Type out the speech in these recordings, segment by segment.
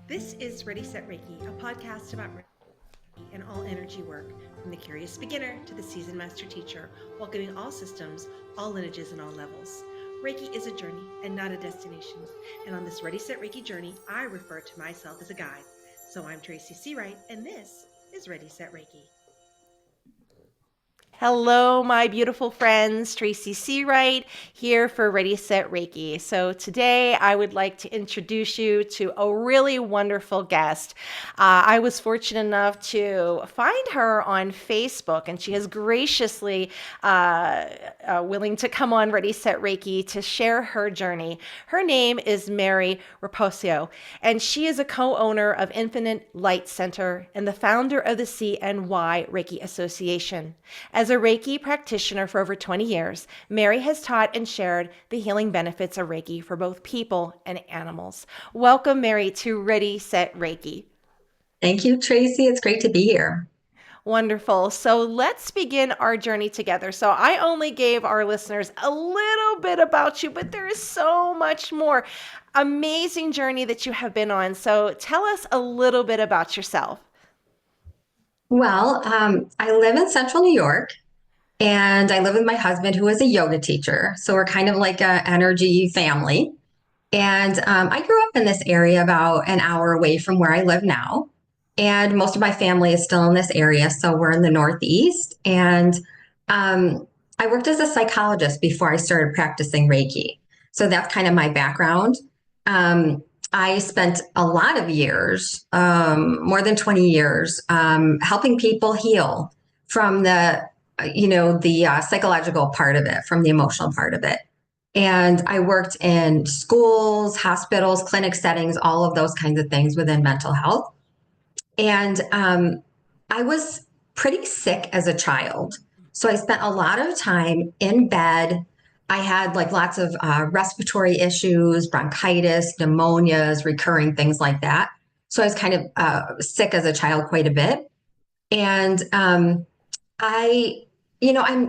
This is Ready Set Reiki, a podcast about Reiki and all energy work, from the curious beginner to the seasoned master teacher, welcoming all systems, all lineages, and all levels. Reiki is a journey and not a destination. And on this Ready Set Reiki journey, I refer to myself as a guide. So I'm Tracy Searight, and this is Ready Set Reiki. Hello, my beautiful friends. Tracy Searight here for Ready Set Reiki. So today I would like to introduce you to a really wonderful guest. I was fortunate enough to find her on Facebook, and she is graciously willing to come on Ready Set Reiki to share her journey. Her name is Mary Riposo, and she is a co-owner of Infinite Light Center and the founder of the CNY Reiki Association. As a Reiki practitioner for over 20 years, Mary has taught and shared the healing benefits of Reiki for both people and animals. Welcome, Mary, to Ready, Set, Reiki. Thank you, Tracy. It's great to be here. Wonderful. So let's begin our journey together. So I only gave our listeners a little bit about you, but there is so much more. Amazing journey that you have been on. So tell us a little bit about yourself. Well, I live in central New York and I live with my husband who is a yoga teacher. So we're kind of like an energy family. And I grew up in this area about an hour away from where I live now. And most of my family is still in this area. So we're in the Northeast. And I worked as a psychologist before I started practicing Reiki. So that's kind of my background. I spent a lot of years, more than 20 years, helping people heal from the psychological part of it, from the emotional part of it. And I worked in schools, hospitals, clinic settings, all of those kinds of things within mental health. And I was pretty sick as a child. So I spent a lot of time in bed. I had like lots of respiratory issues, bronchitis, pneumonias, recurring things like that. So I was kind of sick as a child quite a bit. And I'm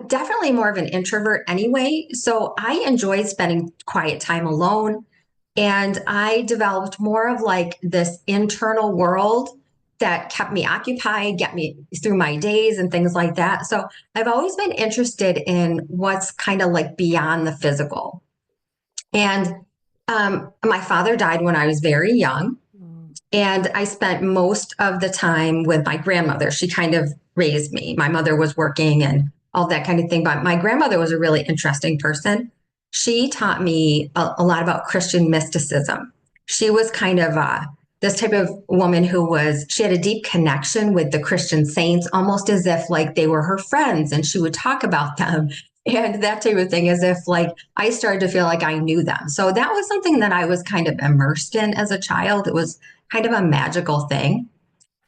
definitely more of an introvert anyway. So I enjoyed spending quiet time alone. And I developed more of like this internal world that kept me occupied, get me through my days and things like that. So I've always been interested in what's kind of like beyond the physical. And my father died when I was very young. And I spent most of the time with my grandmother. She kind of raised me. My mother was working and all that kind of thing. But my grandmother was a really interesting person. She taught me a lot about Christian mysticism. She was kind of this type of woman she had a deep connection with the Christian saints, almost as if like they were her friends and she would talk about them and that type of thing, as if like I started to feel like I knew them. So that was something that I was kind of immersed in as a child. It was kind of a magical thing.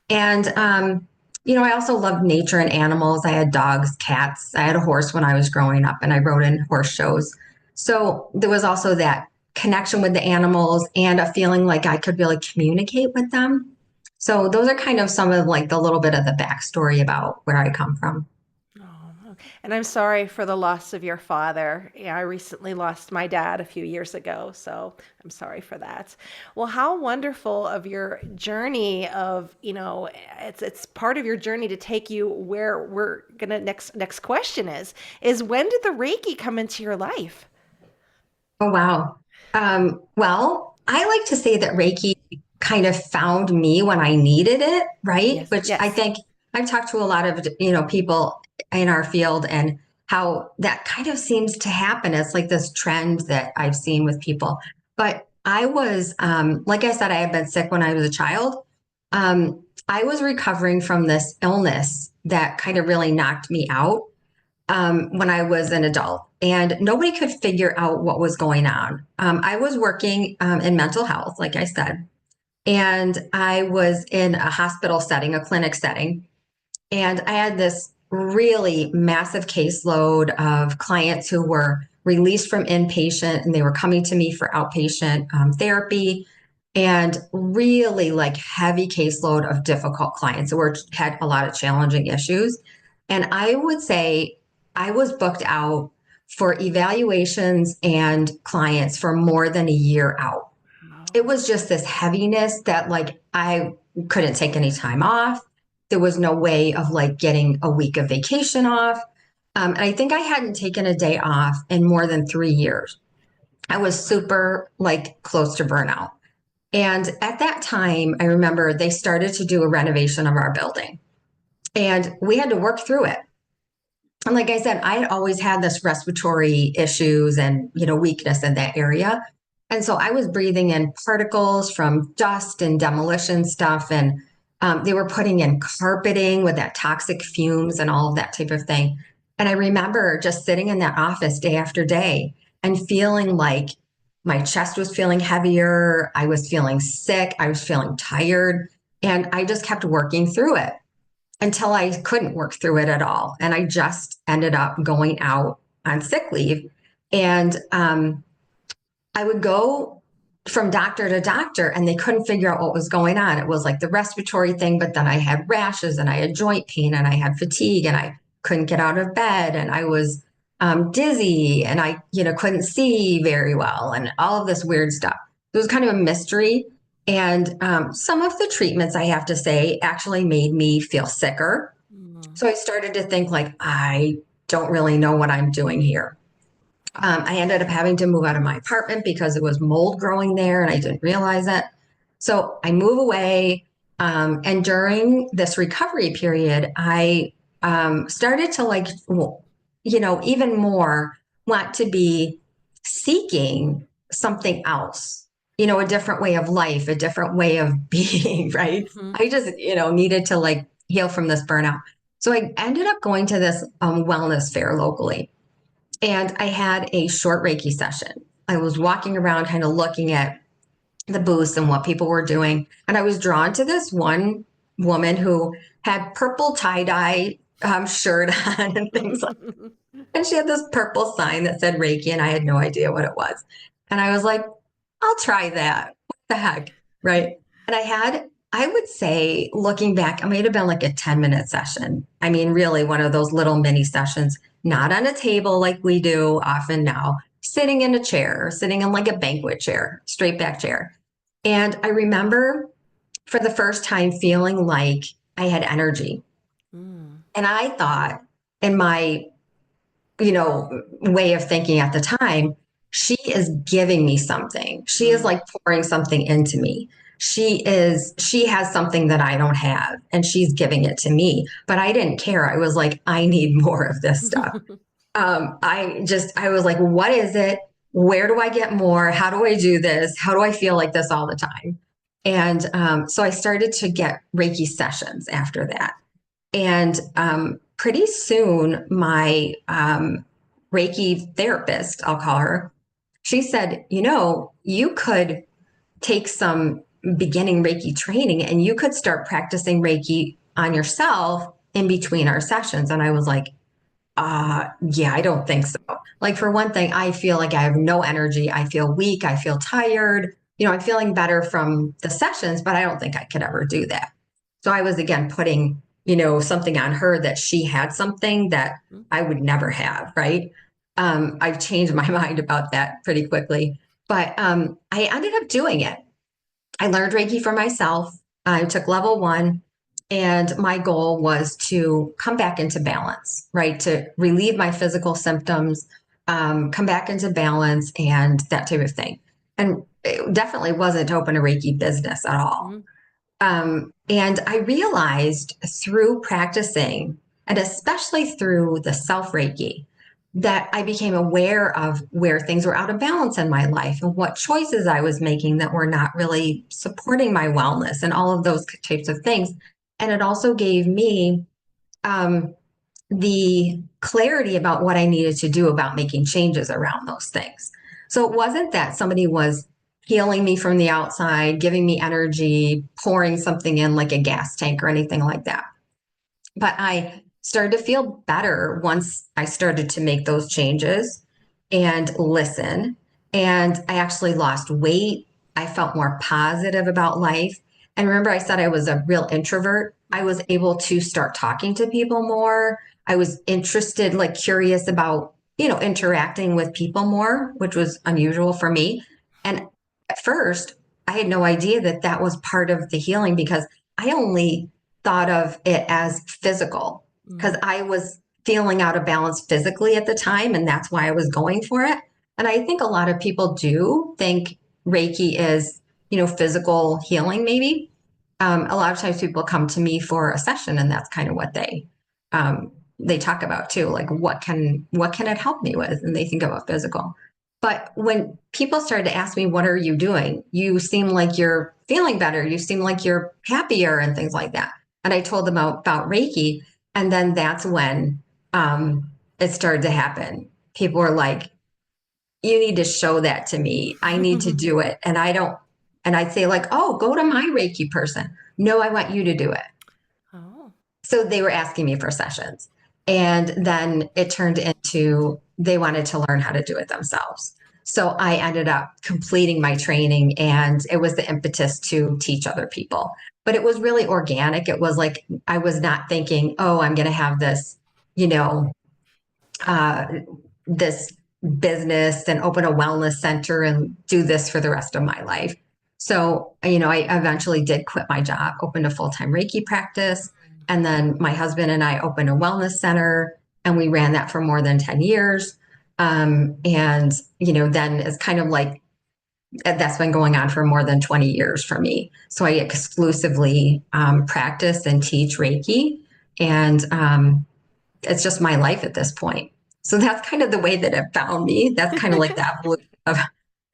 And, I also loved nature and animals. I had dogs, cats. I had a horse when I was growing up and I rode in horse shows. So there was also that connection with the animals and a feeling like I could really communicate with them. So those are kind of some of like the little bit of the backstory about where I come from. Oh, and I'm sorry for the loss of your father. Yeah, I recently lost my dad a few years ago, so I'm sorry for that. Well, how wonderful of your journey of, it's part of your journey to take you where we're gonna next question is when did the Reiki come into your life? Oh, wow. Well, I like to say that Reiki kind of found me when I needed it, right? Yes, Which I yes. think I've talked to a lot of, people in our field and how that kind of seems to happen. It's like this trend that I've seen with people. But I was, like I said, I had been sick when I was a child. I was recovering from this illness that kind of really knocked me out when I was an adult, and nobody could figure out what was going on. I was working in mental health, like I said, and I was in a hospital setting, a clinic setting, and I had this really massive caseload of clients who were released from inpatient and they were coming to me for outpatient therapy, and really like heavy caseload of difficult clients who had a lot of challenging issues. And I would say I was booked out for evaluations and clients for more than a year out. it was just this heaviness that like I couldn't take any time off. There was no way of like getting a week of vacation off. And I think I hadn't taken a day off in more than 3 years. I was super like close to burnout. And at that time, I remember they started to do a renovation of our building and we had to work through it. And like I said, I had always had this respiratory issues and, weakness in that area. And so I was breathing in particles from dust and demolition stuff. And they were putting in carpeting with that toxic fumes and all of that type of thing. And I remember just sitting in that office day after day and feeling like my chest was feeling heavier. I was feeling sick. I was feeling tired. And I just kept working through it until I couldn't work through it at all. And I just ended up going out on sick leave. And I would go from doctor to doctor and they couldn't figure out what was going on. It was like the respiratory thing, but then I had rashes and I had joint pain and I had fatigue and I couldn't get out of bed and I was dizzy and I, couldn't see very well and all of this weird stuff. It was kind of a mystery. And some of the treatments, I have to say, actually made me feel sicker. Mm. So I started to think like, I don't really know what I'm doing here. I ended up having to move out of my apartment because it was mold growing there and I didn't realize it. So I move away. And during this recovery period, I started to like, even more want to be seeking something else, a different way of life, a different way of being, right? Mhm. I just, needed to like heal from this burnout. So I ended up going to this wellness fair locally and I had a short Reiki session. I was walking around kind of looking at the booths and what people were doing. And I was drawn to this one woman who had purple tie-dye shirt on and things like that. And she had this purple sign that said Reiki, and I had no idea what it was. And I was like, I'll try that. What the heck? Right. And I would say, looking back, it might have been like a 10-minute session. I mean, really one of those little mini sessions, not on a table like we do often now, sitting in a chair, sitting in like a banquet chair, straight back chair. And I remember for the first time feeling like I had energy. Mm. And I thought, in my way of thinking at the time, she is giving me something. She is Mm. like pouring something into me. She has something that I don't have and she's giving it to me. But I didn't care. I was like, I need more of this stuff. I was like, what is it? Where do I get more? How do I do this? How do I feel like this all the time? And so I started to get Reiki sessions after that. And pretty soon, my Reiki therapist, I'll call her, she said, you could take some beginning Reiki training and you could start practicing Reiki on yourself in between our sessions. And I was like, yeah, I don't think so. Like, for one thing, I feel like I have no energy. I feel weak. I feel tired. I'm feeling better from the sessions, but I don't think I could ever do that. So I was again putting, something on her that she had something that I would never have, right? I've changed my mind about that pretty quickly, but I ended up doing it. I learned Reiki for myself. I took level one, and my goal was to come back into balance, right? To relieve my physical symptoms, come back into balance, and that type of thing. And it definitely wasn't to open a Reiki business at all. Mm. And I realized through practicing, and especially through the self Reiki, that I became aware of where things were out of balance in my life and what choices I was making that were not really supporting my wellness and all of those types of things. And it also gave me um, the clarity about what I needed to do about making changes around those things. So it wasn't that somebody was healing me from the outside, giving me energy, pouring something in like a gas tank or anything like that. But I started to feel better once I started to make those changes and listen. And I actually lost weight. I felt more positive about life. And remember, I said I was a real introvert. I was able to start talking to people more. I was interested, like curious about, interacting with people more, which was unusual for me. And at first, I had no idea that that was part of the healing because I only thought of it as physical because Mm. I was feeling out of balance physically at the time. And that's why I was going for it. And I think a lot of people do think Reiki is, physical healing, maybe. A lot of times people come to me for a session and that's kind of what they talk about too. Like what can it help me with? And they think about physical. But when people started to ask me, what are you doing? You seem like you're feeling better. You seem like you're happier and things like that. And I told them about Reiki. And then that's when it started to happen. People were like, you need to show that to me. I need to do it. And I don't, and I'd say, like, oh, go to my Reiki person. No, I want you to do it. Oh. So they were asking me for sessions. And then it turned into they wanted to learn how to do it themselves. So I ended up completing my training, and it was the impetus to teach other people. But it was really organic. It was like I was not thinking, oh, I'm going to have this, you know, uh, this business and open a wellness center and do this for the rest of my life. So, I eventually did quit my job, opened a full time Reiki practice. And then my husband and I opened a wellness center and we ran that for more than 10 years. Then it's kind of like that's been going on for more than 20 years for me. So I exclusively practice and teach Reiki. And it's just my life at this point. So that's kind of the way that it found me. That's kind of like the evolution of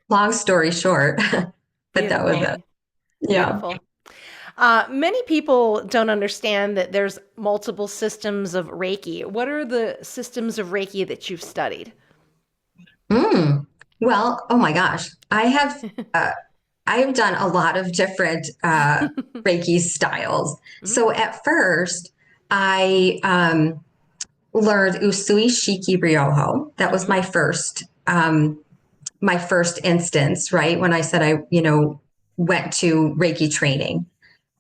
long story short, but that was it. Beautiful. Yeah. Beautiful. Many people don't understand that there's multiple systems of Reiki. What are the systems of Reiki that you've studied? Mm. Well, oh my gosh, uh, I have done a lot of different Reiki styles. Mhm, So at first, I learned Usui Shiki Ryoho. That was mhm, my first instance, right? When I said I went to Reiki training.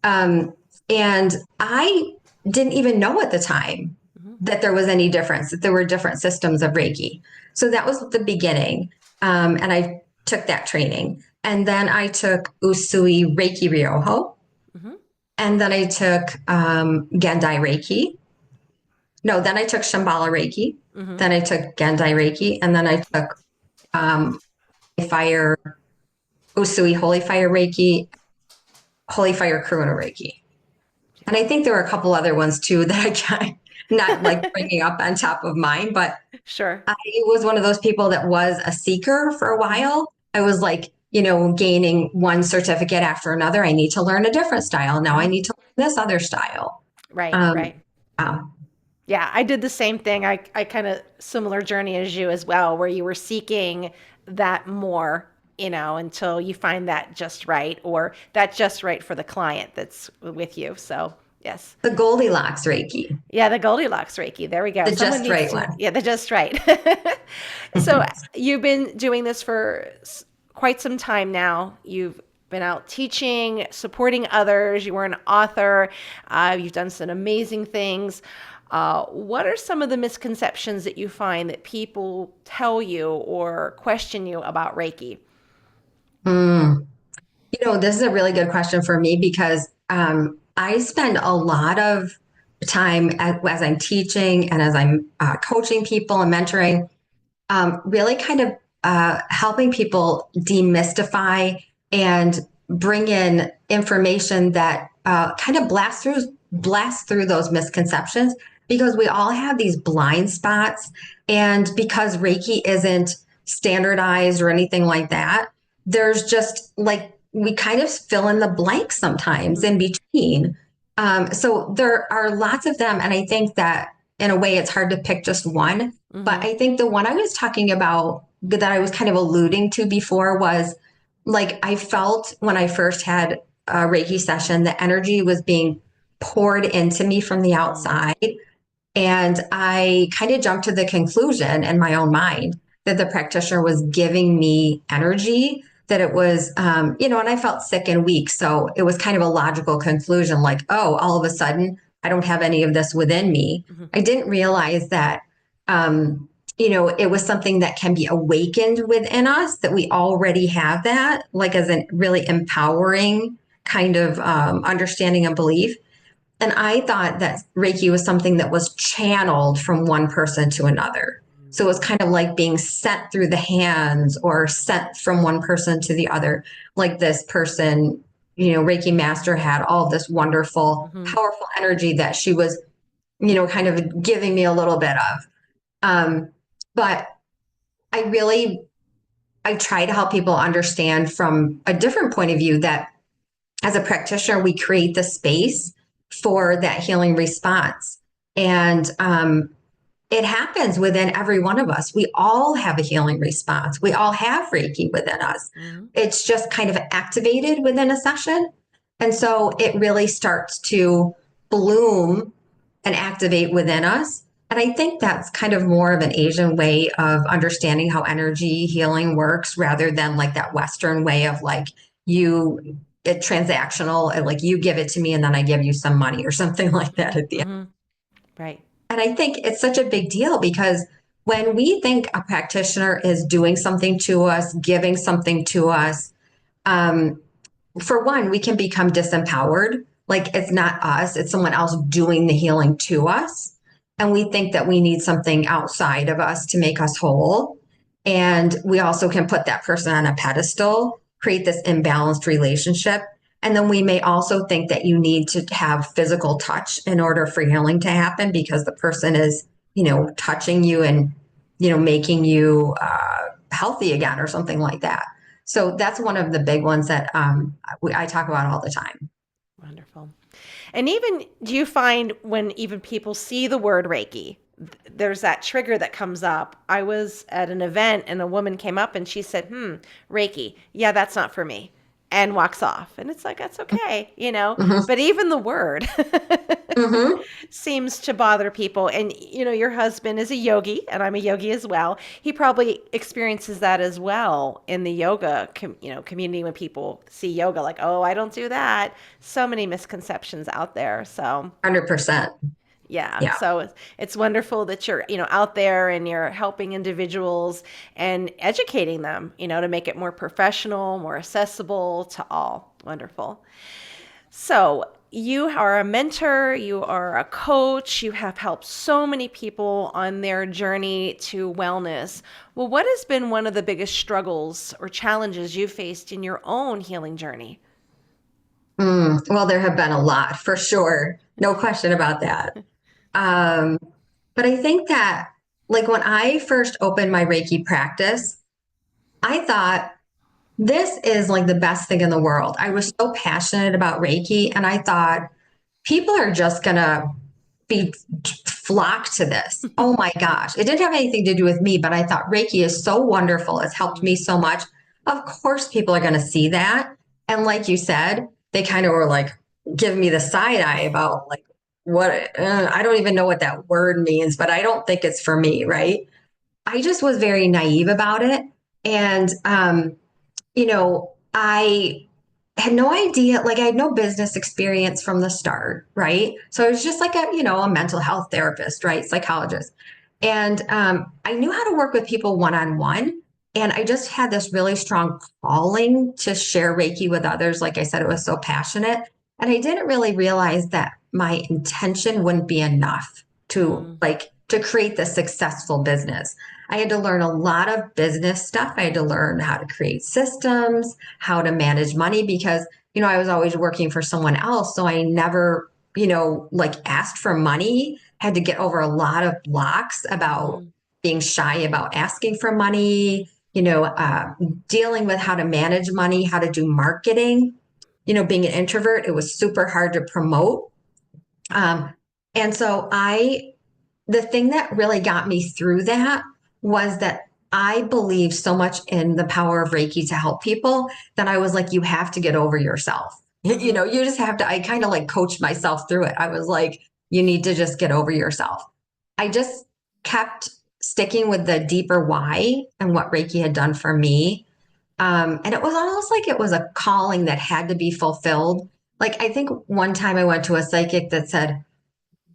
Um, and I didn't even know at the time mhm, that there was any difference, that there were different systems of Reiki. So that was the beginning. And I took that training. And then I took Usui Reiki Ryoho. mhm, And then I took Gendai Reiki. No, then I took Shambhala Reiki. mhm. Then I took Gendai Reiki. And then I took um, Fire, Usui Holy Fire Reiki, Holy Fire Karuna Reiki. And I think there were a couple other ones too that I can't not like bringing up on top of mine, but Sure. I was one of those people that was a seeker for a Mhm, while. I was like, gaining one certificate after another. I need to learn a different style. Now I mhm. need to learn this other style. Right, Um, right. wow. Yeah, I did the same thing. I kind of similar journey as you as well, where you were seeking that more, until you find that just right or that just right for the client that's with you. So, yes. The Goldilocks Reiki, Yeah, the Goldilocks Reiki. There we go. the Someone just needs right to, one. yeah, the just right. So you've been doing this for quite some time now. You've been out teaching, supporting others. You were an author. You've done some amazing things. What are some of the misconceptions that you find that people tell you or question you about Reiki? Mm. This is a really good question for me because I spend a lot of time as I'm teaching and as I'm coaching people and mentoring, really kind of helping people demystify and bring in information that kind of blast through those misconceptions because we all have these blind spots, and because Reiki isn't standardized or anything like that, there's just like we kind of fill in the blanks sometimes Mhm, in between. So there are lots of them, and I think that in a way it's hard to pick just one, but mhm, I think the one I was talking about that I was kind of alluding to before was like I felt when I first had a Reiki session, the energy was being poured into me from the mm, outside. And I kind of jumped to the conclusion in my own mind that the practitioner was giving me energy, that it was, and I felt sick and weak. So it was kind of a logical conclusion like, oh, all of a sudden, I don't have any of this within me. mhm, I didn't realize that it was something that can be awakened within us, that we already have that, like as a really empowering kind of understanding and belief. And I thought that Reiki was something that was channeled from one person to another. So it was kind of like being sent through the hands or sent from one person to the other. Like this person, Reiki Master had all this wonderful, Hmm. powerful energy that she was, kind of giving me a little bit of. But I really, I try to help people understand from a different point of view that as a practitioner, we create the space for that healing response. And it happens within every one of us. We all have a healing response. We all have Reiki within us. Hmm. It's just kind of activated within a session. And so it really starts to bloom and activate within us. And I think that's kind of more of an Asian way of understanding how energy healing works rather than like that Western way of like transactional and like you give it to me and then I give you some money or something like that at the end. Hmm. Right. And I think it's such a big deal because when we think a practitioner is doing something to us, giving something to us, um, for one, we can become disempowered. Like it's not us, it's someone else doing the healing to us. And we think that we need something outside of us to make us whole. And we also can put that person on a pedestal, create this imbalanced relationship. And then we may also think that you need to have physical touch in order for healing to happen because the person is, touching you and, making you healthy again or something like that. So that's one of the big ones that I talk about all the time. Wonderful. And even do you find when even people see the word Reiki, there's that trigger that comes up? I was at an event and a woman came up and she said, Reiki. Yeah, that's not for me. And walks off. And it's like, that's okay, Mm-hmm. But even the word Mm-hmm. seems to bother people. And, your husband is a yogi and I'm a yogi as well. He probably experiences that as well in the yoga, community when people see yoga, like, oh, I don't do that. So many misconceptions out there. So 100%. yeah, Yeah. so it's wonderful that you're, out there and you're helping individuals and educating them, to make it more professional, more accessible to all. Wonderful. So, you are a mentor, you are a coach, you have helped so many people on their journey to wellness. Well, what has been one of the biggest struggles or challenges you faced in your own healing journey? Well, there have been a lot for sure. No question about that. Um, but I think that, like, when I first opened my Reiki practice, I thought this is like the best thing in the world. I was so passionate about Reiki, and I thought people are just going to be flock to this. Oh my gosh. It didn't have anything to do with me, but I thought Reiki is so wonderful. It's helped me so much. Of course, people are going to see that. And like you said, they kind of were like, giving me the side eye about like, what, I don't even know what that word means, but I don't think it's for me. Right. I just was very naive about it. And, I had no idea, like I had no business experience from the start, right? So I was just like a mental health therapist, right? Psychologist. And I knew how to work with people one on one. And I just had this really strong calling to share Reiki with others. Like I said, it was so passionate. And I didn't really realize that my intention wouldn't be enough Mm, to create the successful business. I had to learn a lot of business stuff. I had to learn how to create systems, how to manage money because, I was always working for someone else. So I never, like asked for money, had to get over a lot of blocks about mm, being shy about asking for money, dealing with how to manage money, how to do marketing. Being an introvert, it was super hard to promote. Um, and so the thing that really got me through that was that I believe so much in the power of Reiki to help people that I was like, you have to get over yourself. mm-hmm, You just have to, I kind of like coached myself through it. I was like, you need to just get over yourself. I just kept sticking with the deeper why and what Reiki had done for me. And it was almost like it was a calling that had to be fulfilled. Like, I think one time I went to a psychic that said,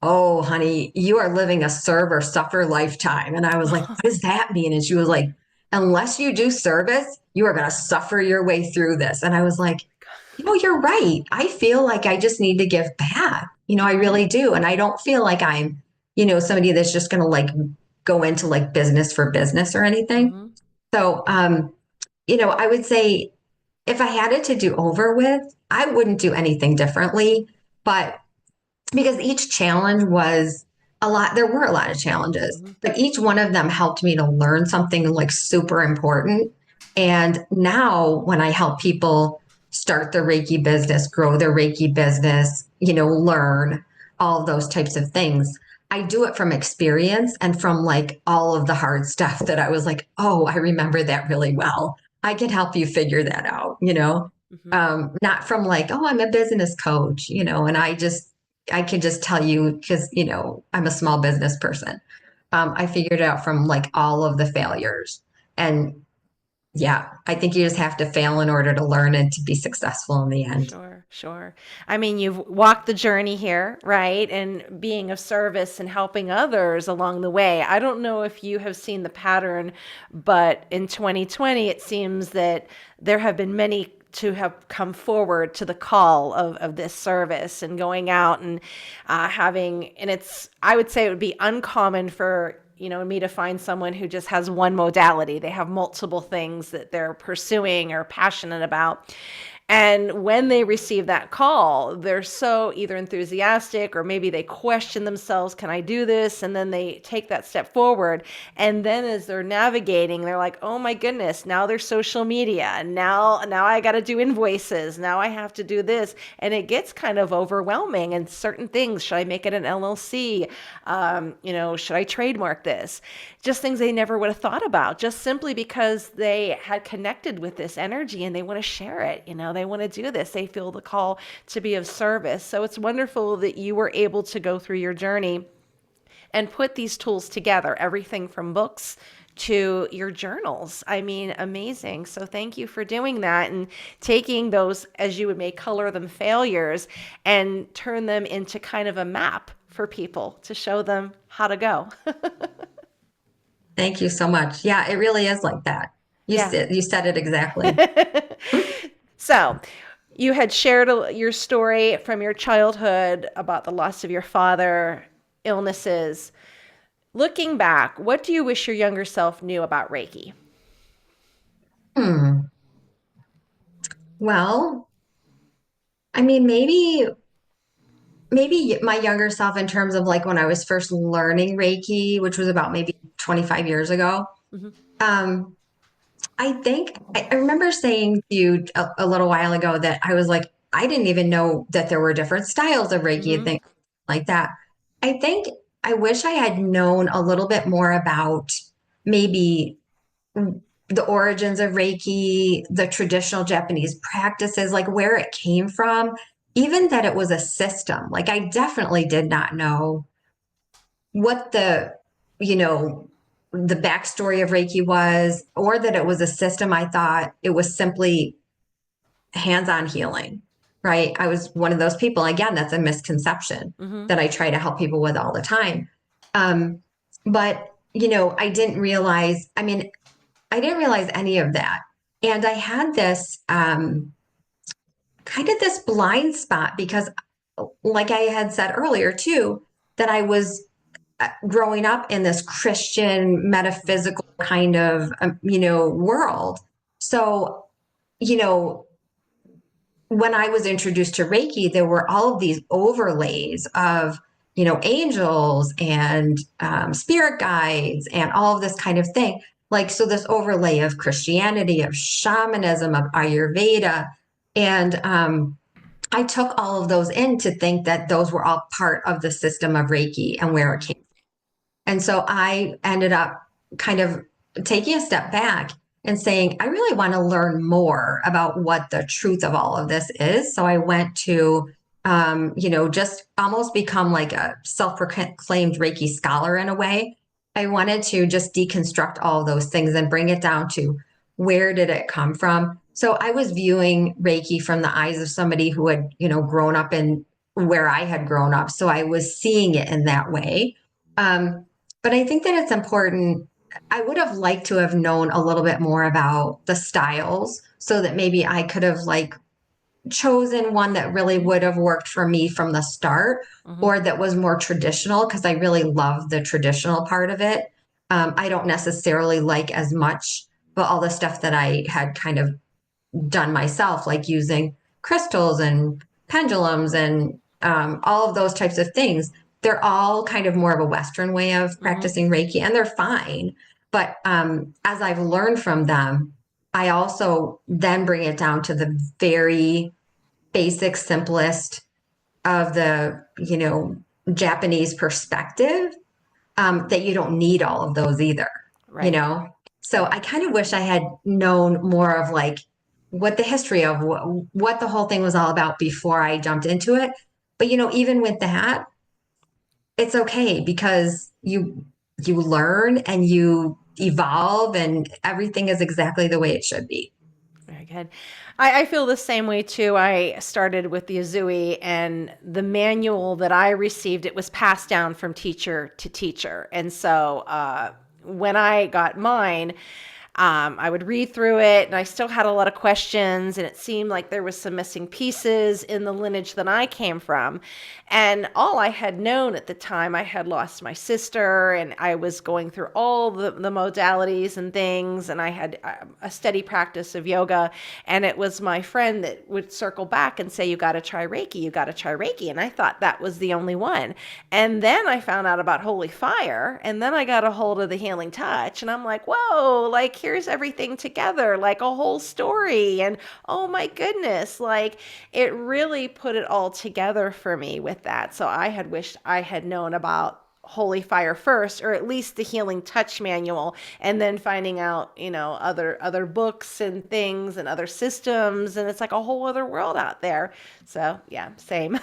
oh, honey, you are living a serve or suffer lifetime. And I was like, what does that mean? And she was like, unless you do service, you are going to suffer your way through this. And I was like, you're right. I feel like I just need to give back. I Mm-hmm. really do. And I don't feel like I'm, somebody that's just going to like go into like business for business or anything. Mm-hmm. So, I would say if I had it to do over with, I wouldn't do anything differently. But because each challenge was a lot, there were a lot of challenges, Mm-hmm. but each one of them helped me to learn something like super important. And now when I help people start their Reiki business, grow their Reiki business, learn all of those types of things, I do it from experience and from like all of the hard stuff that I was like, oh, I remember that really well. I can help you figure that out. Mm-hmm. Not from like, oh, I'm a business coach, and I could just tell you because, I'm a small business person. I figured it out from like all of the failures. And yeah, I think you just have to fail in order to learn and to be successful in the end. Sure, sure. I mean, you've walked the journey here, right? And being of service and helping others along the way. I don't know if you have seen the pattern, but in 2020, it seems that there have been many to have come forward to the call of this service and going out and and I would say it would be uncommon for me to find someone who just has one modality. They have multiple things that they're pursuing or passionate about. And when they receive that call, they're so either enthusiastic or maybe they question themselves, can I do this? And then they take that step forward. And then as they're navigating, they're like, oh my goodness, now there's social media. And now I got to do invoices. Now I have to do this. And it gets kind of overwhelming. And certain things, should I make it an LLC? Should I trademark this? Just things they never would have thought about, just simply because they had connected with this energy and they want to share it. They want to do this. They feel the call to be of service. So it's wonderful that you were able to go through your journey and put these tools together, everything from books to your journals. I mean, amazing. So thank you for doing that and taking those, as you would may color them, failures, and turn them into kind of a map for people to show them how to go. Thank you so much. Yeah, it really is like that. Yeah. You said it exactly. So, you had shared your story from your childhood about the loss of your father, illnesses. Looking back, what do you wish your younger self knew about Reiki? Hmm. Well, I mean, maybe my younger self in terms of like when I was first learning Reiki, which was about maybe 25 years ago. Mm-hmm. Um, I think I remember saying to you a little while ago that I was like, I didn't even know that there were different styles of Reiki and Mm-hmm. things like that. I think I wish I had known a little bit more about maybe the origins of Reiki, the traditional Japanese practices, like where it came from, even that it was a system. Like I definitely did not know what you know, the backstory of Reiki was, or that it was a system. I thought it was simply hands on healing, right? I was one of those people. Again, that's a misconception Mm-hmm. that I try to help people with all the time. Um, but, I didn't realize any of that. And I had this kind of this blind spot because, like I had said earlier, too, that I was growing up in this Christian metaphysical kind of, world. So, you know, when I was introduced to Reiki, there were all of these overlays of, angels and spirit guides and all of this kind of thing. Like, so this overlay of Christianity, of shamanism, of Ayurveda. And I took all of those in to think that those were all part of the system of Reiki and where it came. And so I ended up kind of taking a step back and saying, I really want to learn more about what the truth of all of this is. So I went to, just almost become like a self proclaimed Reiki scholar in a way. I wanted to just deconstruct all of those things and bring it down to where did it come from? So I was viewing Reiki from the eyes of somebody who had, grown up in where I had grown up. So I was seeing it in that way. But I think that it's important. I would have liked to have known a little bit more about the styles so that maybe I could have like chosen one that really would have worked for me from the start Mm-hmm. or that was more traditional because I really love the traditional part of it. I don't necessarily like as much, but all the stuff that I had kind of done myself, like using crystals and pendulums and all of those types of things, they're all kind of more of a Western way of Mm-hmm. practicing Reiki, and they're fine. But as I've learned from them, I also then bring it down to the very basic, simplest of the, Japanese perspective, that you don't need all of those either, you Right. know? So Right. I kind of wish I had known more of like what the history of what the whole thing was all about before I jumped into it. But even with that, it's okay because you learn and you evolve and everything is exactly the way it should be. Very good. I feel the same way too. I started with the Azui, and the manual that I received, it was passed down from teacher to teacher. And so when I got mine, I would read through it, and I still had a lot of questions, and it seemed like there was some missing pieces in the lineage that I came from. And all I had known at the time, I had lost my sister, and I was going through all the modalities and things, and I had a steady practice of yoga. And it was my friend that would circle back and say, "You got to try Reiki, you got to try Reiki." And I thought that was the only one. And then I found out about Holy Fire, and then I got a hold of the Healing Touch, and I'm like, whoa, like here's everything together, like a whole story. And oh my goodness, like it really put it all together for me with that. So I had wished I had known about Holy Fire first, or at least the Healing Touch manual, and then finding out, other books and things and other systems, and it's like a whole other world out there. So yeah, same.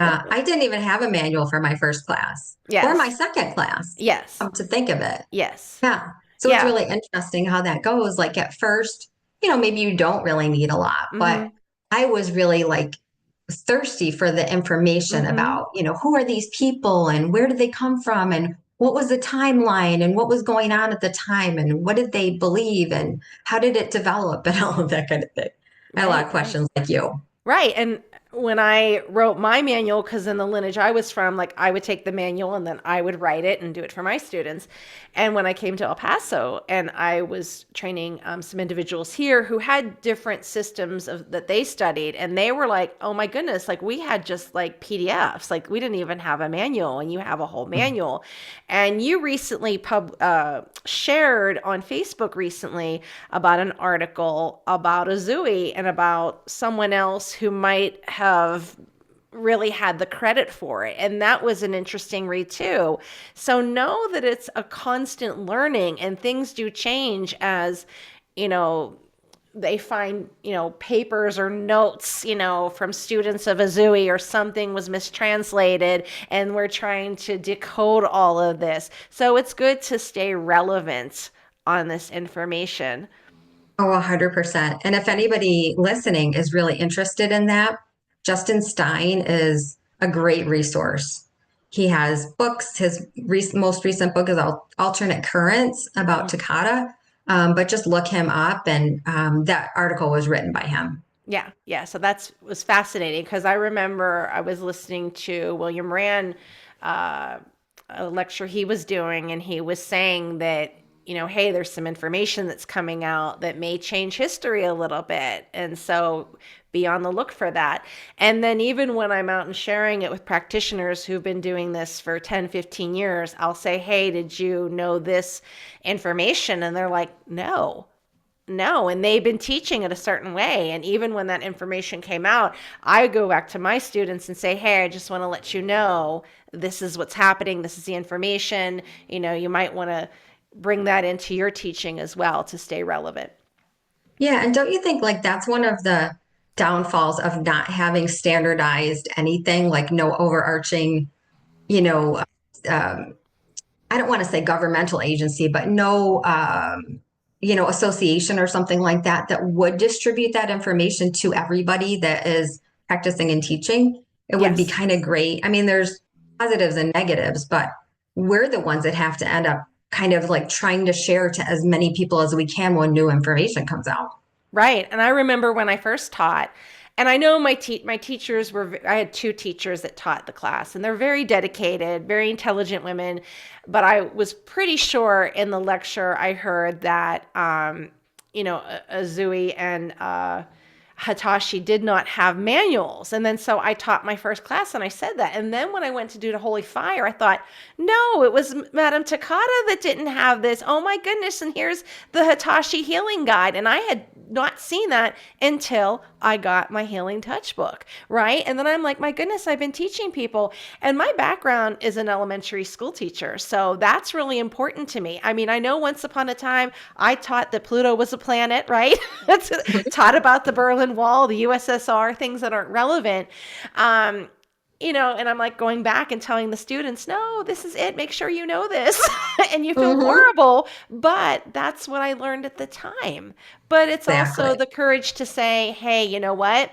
I didn't even have a manual for my first class or my Yes. second class, Yes. to think of it. Yes. Yeah. So it's Yeah. really interesting how that goes. Like at first, maybe you don't really need a lot, but Mhm. I was really like thirsty for the information Mhm. about, who are these people and where did they come from and what was the timeline and what was going on at the time and what did they believe and how did it develop and all of that kind of thing. I had a lot Right, of right. questions like you. Right. And when I wrote my manual, because in the lineage I was from, like I would take the manual and then I would write it and do it for my students. And when I came to El Paso and I was training some individuals here who had different systems that they studied, and they were like, oh my goodness, like we had just like PDFs, like we didn't even have a manual, and you have a whole manual. And you recently shared on Facebook recently about an article about Azui and about someone else who might have really had the credit for it. And that was an interesting read too. So know that it's a constant learning, and things do change as, you know, they find, papers or notes, from students of Azui, or something was mistranslated, and we're trying to decode all of this. So it's good to stay relevant on this information. Oh, 100%. And if anybody listening is really interested in that, Justin Stein is a great resource. He has books. His most recent book is Alternate Currents about Mhm. Takata. But just look him up, and that article was written by him. Yeah, yeah. So that's was fascinating, because I remember I was listening to William Rand, uh, a lecture he was doing, and he was saying that, hey, there's some information that's coming out that may change history a little bit, and so be on the look for that. And then even when I'm out and sharing it with practitioners who've been doing this for 10, 15 years, I'll say, hey, did you know this information? And they're like, no. No, and they've been teaching it a certain way. And even when that information came out, I go back to my students and say, hey, I just want to let you know this is what's happening. This is the information. You might want to bring that into your teaching as well to stay relevant. Yeah. And don't you think like that's one of the downfalls of not having standardized anything, like no overarching, you know, um, I don't want to say governmental agency, but no, association or something like that that would distribute that information to everybody that is practicing and teaching. It would be Yes. kind of great. I mean, there's positives and negatives, but we're the ones that have to end up kind of like trying to share to as many people as we can when new information comes out. Right. And I remember when I first taught, and I know my teachers were, I had two teachers that taught the class, and they're very dedicated, very intelligent women. But I was pretty sure in the lecture I heard that, Azui and Hitachi did not have manuals. And then so I taught my first class and I said that. And then when I went to do the Holy Fire, I thought, no, it was Madame Takata that didn't have this. Oh my goodness. And here's the Hitachi Healing Guide. And I had not seen that until I got my Healing Touch book, right? And then I'm like, my goodness, I've been teaching people. And my background is an elementary school teacher. So that's really important to me. I mean, I know once upon a time I taught that Pluto was a planet, right? Taught about the Berlin Wall, the USSR, things that aren't relevant. Um, and I'm like going back and telling the students, no, this is it. Make sure you know this. And you feel Mm-hmm. horrible. But that's what I learned at the time. But it's also Exactly. the courage to say, hey, you know what?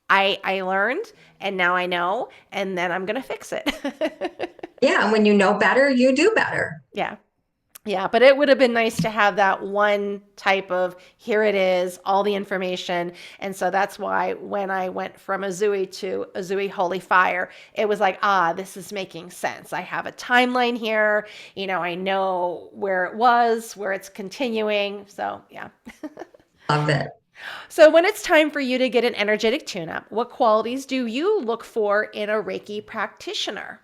I learned and now I know, and then I'm going to fix it. Yeah. And when you know better, you do better. Yeah. Yeah, but it would have been nice to have that one type of here it is, all the information. And so that's why when I went from Azui to Azui Holy Fire, it was like, this is making sense. I have a timeline here. I know where it was, where it's continuing. So, yeah. Love it. So, when it's time for you to get an energetic tune up, what qualities do you look for in a Reiki practitioner?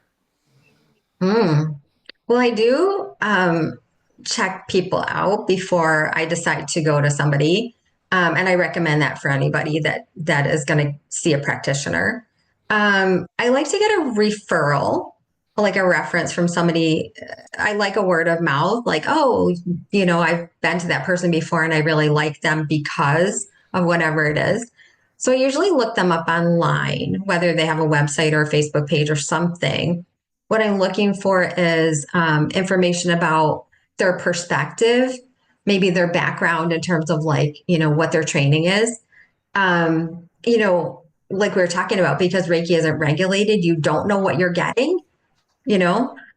Mm. Well, I do check people out before I decide to go to somebody. And I recommend that for anybody that is going to see a practitioner. I like to get a referral, like a reference from somebody. I like a word of mouth, like, oh, I've been to that person before and I really like them because of whatever it is. So I usually look them up online, whether they have a website or a Facebook page or something. What I'm looking for is information about their perspective, maybe their background in terms of like, what their training is. Like we were talking about, because Reiki isn't regulated, you don't know what you're getting,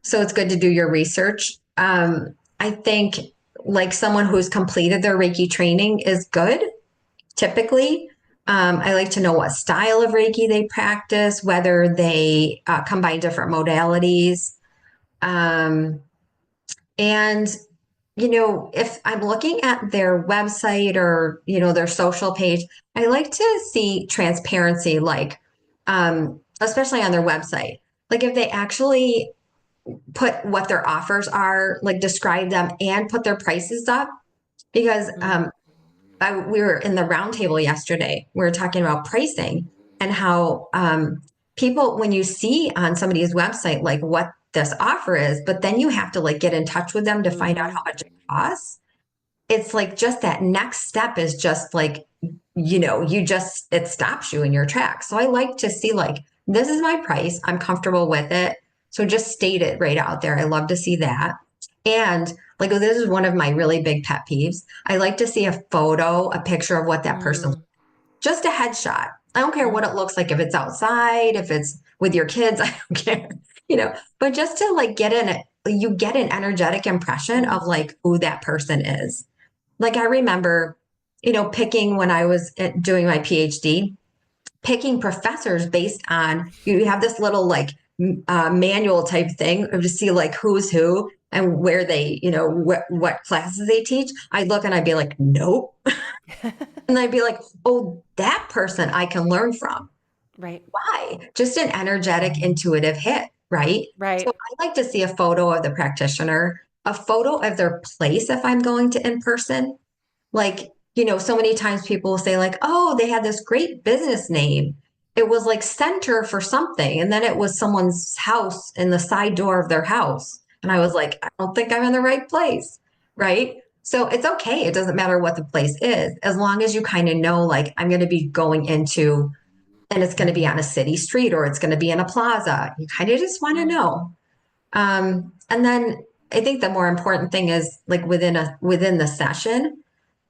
so it's good to do your research. I think like someone who's completed their Reiki training is good typically. I like to know what style of Reiki they practice, whether they combine different modalities. Um, and, if I'm looking at their website or, their social page, I like to see transparency, like, especially on their website. Like if they actually put what their offers are, like describe them and put their prices up, because Mm, we were in the roundtable yesterday. We were talking about pricing and how people, when you see on somebody's website, like what this offer is, but then you have to like get in touch with them to find out mhm, how much it costs. It's like just that next step is just like, it stops you in your tracks. So I like to see like, this is my price. I'm comfortable with it. So just state it right out there. I love to see that. And like, this is one of my really big pet peeves. I like to see a photo, a picture of what that person, mm, just a headshot. I don't care what mm, it looks like, if it's outside, if it's with your kids, I don't care, but just to like you get an energetic impression mhm, of like who that person is. Like I remember, picking when I was doing my PhD, picking professors based on, you have this little like manual type thing of to see like who's who and where they, what classes they teach. I'd look and I'd be like, nope. And I'd be like, oh, that person I can learn from. right, Why? Just an energetic, intuitive hit, right? So right. I like to see a photo of the practitioner, a photo of their place if I'm going to in person. Like, so many times people will say, like, oh, they had this great business name. It was like center for something. And then it was someone's house in the side door of their house. And I was like, I don't think I'm in the right place. Right. So it's okay. It doesn't matter what the place is, as long as you kind of know, like, I'm going to be going into, and it's going to be on a city street or it's going to be in a plaza. You kind of just want to Mm, know. And then I think the more important thing is like within the session,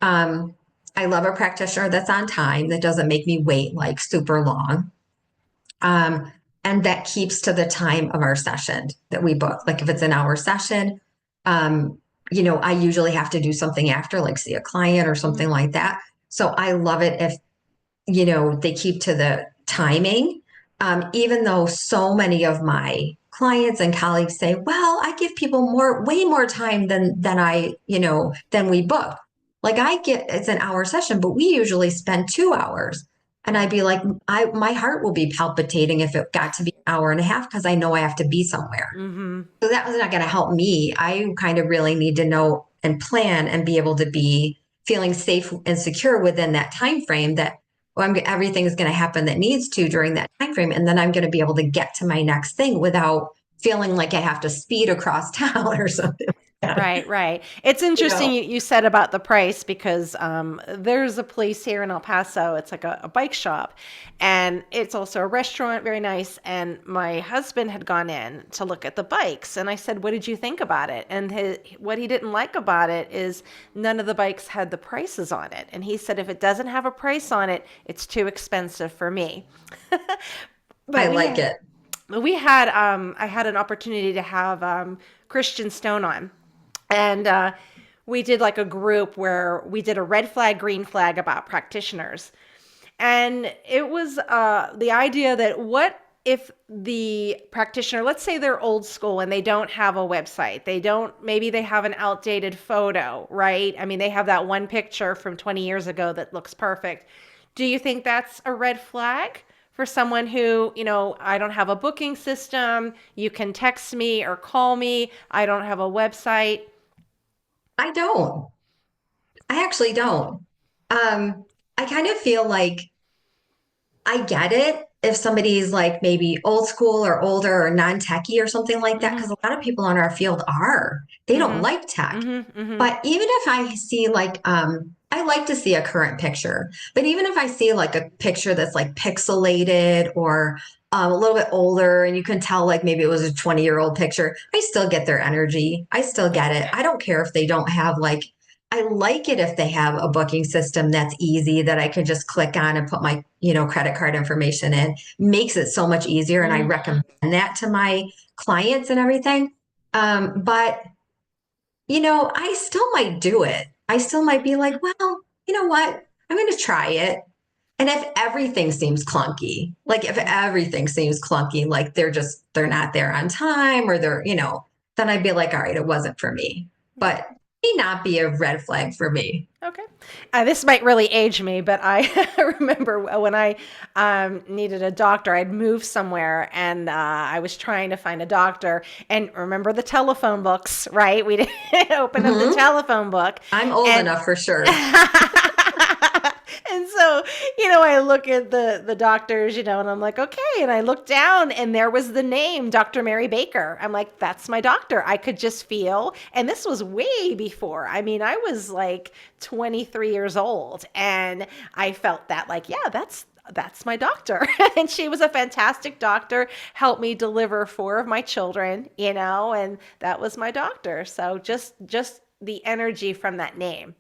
um, I love a practitioner that's on time, that doesn't make me wait like super long. and that keeps to the time of our session that we book. Like if it's an hour session, um, I usually have to do something after, like see a client or Mhm. something like that. So I love it if, they keep to the timing. Even though so many of my clients and colleagues say, well, I give people way more time than we book. Like it's an hour session, but we usually spend 2 hours. And I'd Right. be like, my heart will be palpitating if it got to be an hour and a half because I know I have to be somewhere. Mm-hmm. So that was not going to help me. I kind of really need to know and plan and be able to be feeling safe and secure within that time frame that everything is going to happen that needs to during that time frame, and then I'm going to be able to get to my next thing without feeling like I have to speed across town or something like that. Right, right. It's You interesting know, you said about the price because there's a place here in El Paso. It's like a bike shop, and it's also a restaurant, very nice. And my husband had gone in to look at the bikes, and I said, "What did you think about it?" And what he didn't like about it is none of the bikes had the prices on it. And he said, "If it doesn't have a price on it, it's too expensive for me." I But like it. we had I had an opportunity to have Christian Stone on, and we did like a group where we did a red flag, green flag about practitioners. And it was the idea that what if the practitioner, let's say they're old school and they don't have a website, maybe they have an outdated photo, right? I mean, they have that one picture from 20 years ago that looks perfect. Do you think that's a red flag for someone who, I don't have a booking system, you can text me or call me, I don't have a website? I don't. I actually don't. I kind of feel like I get it if somebody's like maybe old school or older or non-techie or something like that, Mhm. because a lot of people in our field they don't Mhm. like tech. Mhm. Mhm. But even if I see I like to see a current picture, but even if I see like a picture that's like pixelated or a little bit older and you can tell like maybe it was a 20-year-old picture, I still get their energy. I still get it. I don't care if they don't have I like it if they have a booking system that's easy that I can just click on and put my, credit card information in. Makes it so much easier. And I Mhm. recommend that to my clients and everything. But I still might do it. I still might be like, well, you know what? I'm going to try it. And if everything seems clunky, like if everything seems clunky, like they're not there on time or then I'd be like, all right, it wasn't for me. Yeah. But it may not be a red flag for me. Okay. This might really age me, but I remember when I needed a doctor, I'd moved somewhere and I was trying to find a doctor. And remember the telephone books, right? We didn't open up the Hmm. telephone book. I'm old And enough for sure. and so, I look at the doctors, and I'm like, okay. And I look down and there was the name Dr. Mary Baker. I'm like, that's my doctor. I could just feel. And this was way before. I mean, I was like 23 years old and I felt that like, yeah, that's my doctor. And she was a fantastic doctor, helped me deliver 4 of my children, and that was my doctor. So just the energy from that name.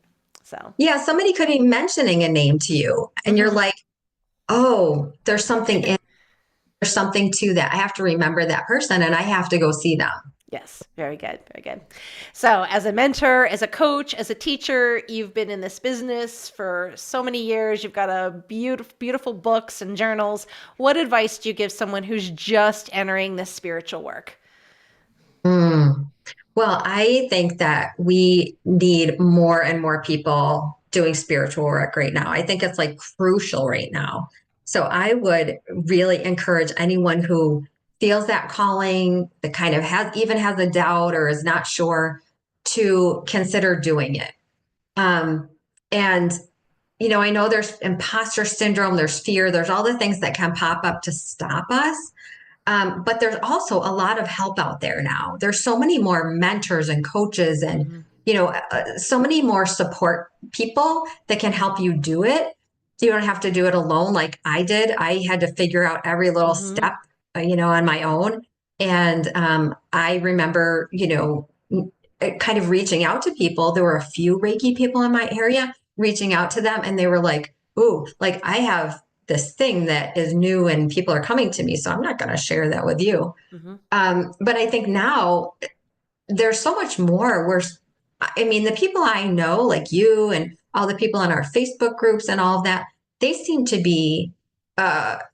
So, Yeah, somebody could be mentioning a name to you, and you're mhm. like, oh, there's something to that. I have to remember that person, and I have to go see them. Yes, very good, very good. So, as a mentor, as a coach, as a teacher, you've been in this business for so many years. You've got a beautiful books and journals. What advice do you give someone who's just entering this spiritual work? Mm. Well, I think that we need more and more people doing spiritual work right now. I think it's like crucial right now. So I would really encourage anyone who feels that calling, that kind of has a doubt or is not sure, to consider doing it. Um, and I know there's imposter syndrome, there's fear, there's all the things that can pop up to stop us. But there's also a lot of help out there now. There's so many more mentors and coaches and, Hmm. so many more support people that can help you do it. You don't have to do it alone like I did. I had to figure out every little Hmm. step, on my own. And I remember, kind of reaching out to people. There were a few Reiki people in my area, reaching out to them, and they were like, ooh, like I have this thing that is new and people are coming to me. So I'm not going to share that with you. Hmm. But I think now there's so much more. I mean, the people I know, like you and all the people in our Facebook groups and all of that, they seem to be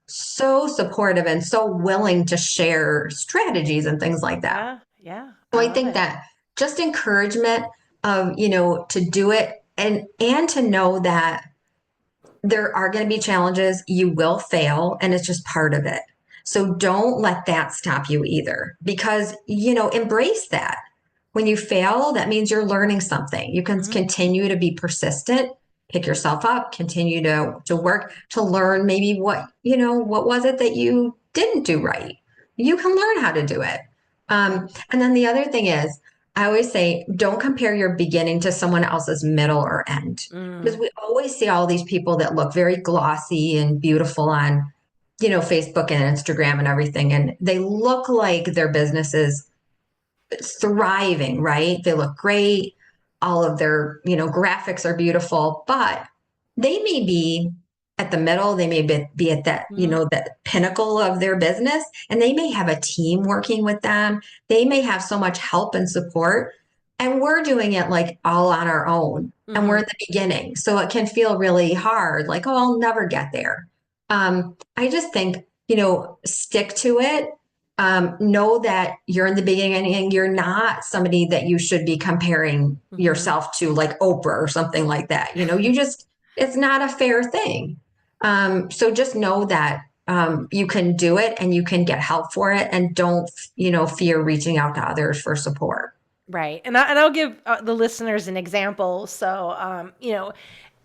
so supportive and so willing to share strategies and things like that. Yeah, yeah, So I I love think it. that just encouragement of, to do it and to know that there are going to be challenges. You will fail, and it's just part of it. So don't let that stop you either, because, embrace that. When you fail, that means you're learning something. You can Hmm. continue to be persistent, pick yourself up, continue to work to learn maybe what was it that you didn't do right? You can learn how to do it. Yeah. And then the other thing is, I always say, don't compare your beginning to someone else's middle or end. Because Mm. we always see all these people that look very glossy and beautiful on, Facebook and Instagram and everything. And they look like their business is thriving, right? They look great. All of their, graphics are beautiful, but they may be at the middle. They may be at that, Hmm. that pinnacle of their business, and they may have a team working with them. They may have so much help and support. And we're doing it like all on our own. And we're Hmm. in the beginning. So it can feel really hard, like, oh, I'll never get there. I just think, stick to it. Know that you're in the beginning and you're not somebody that you should be comparing Hmm. yourself to, like Oprah or something like that. It's not a fair thing. So just know that you can do it and you can get help for it, and don't, fear reaching out to others for support. Right. And I'll give the listeners an example. So,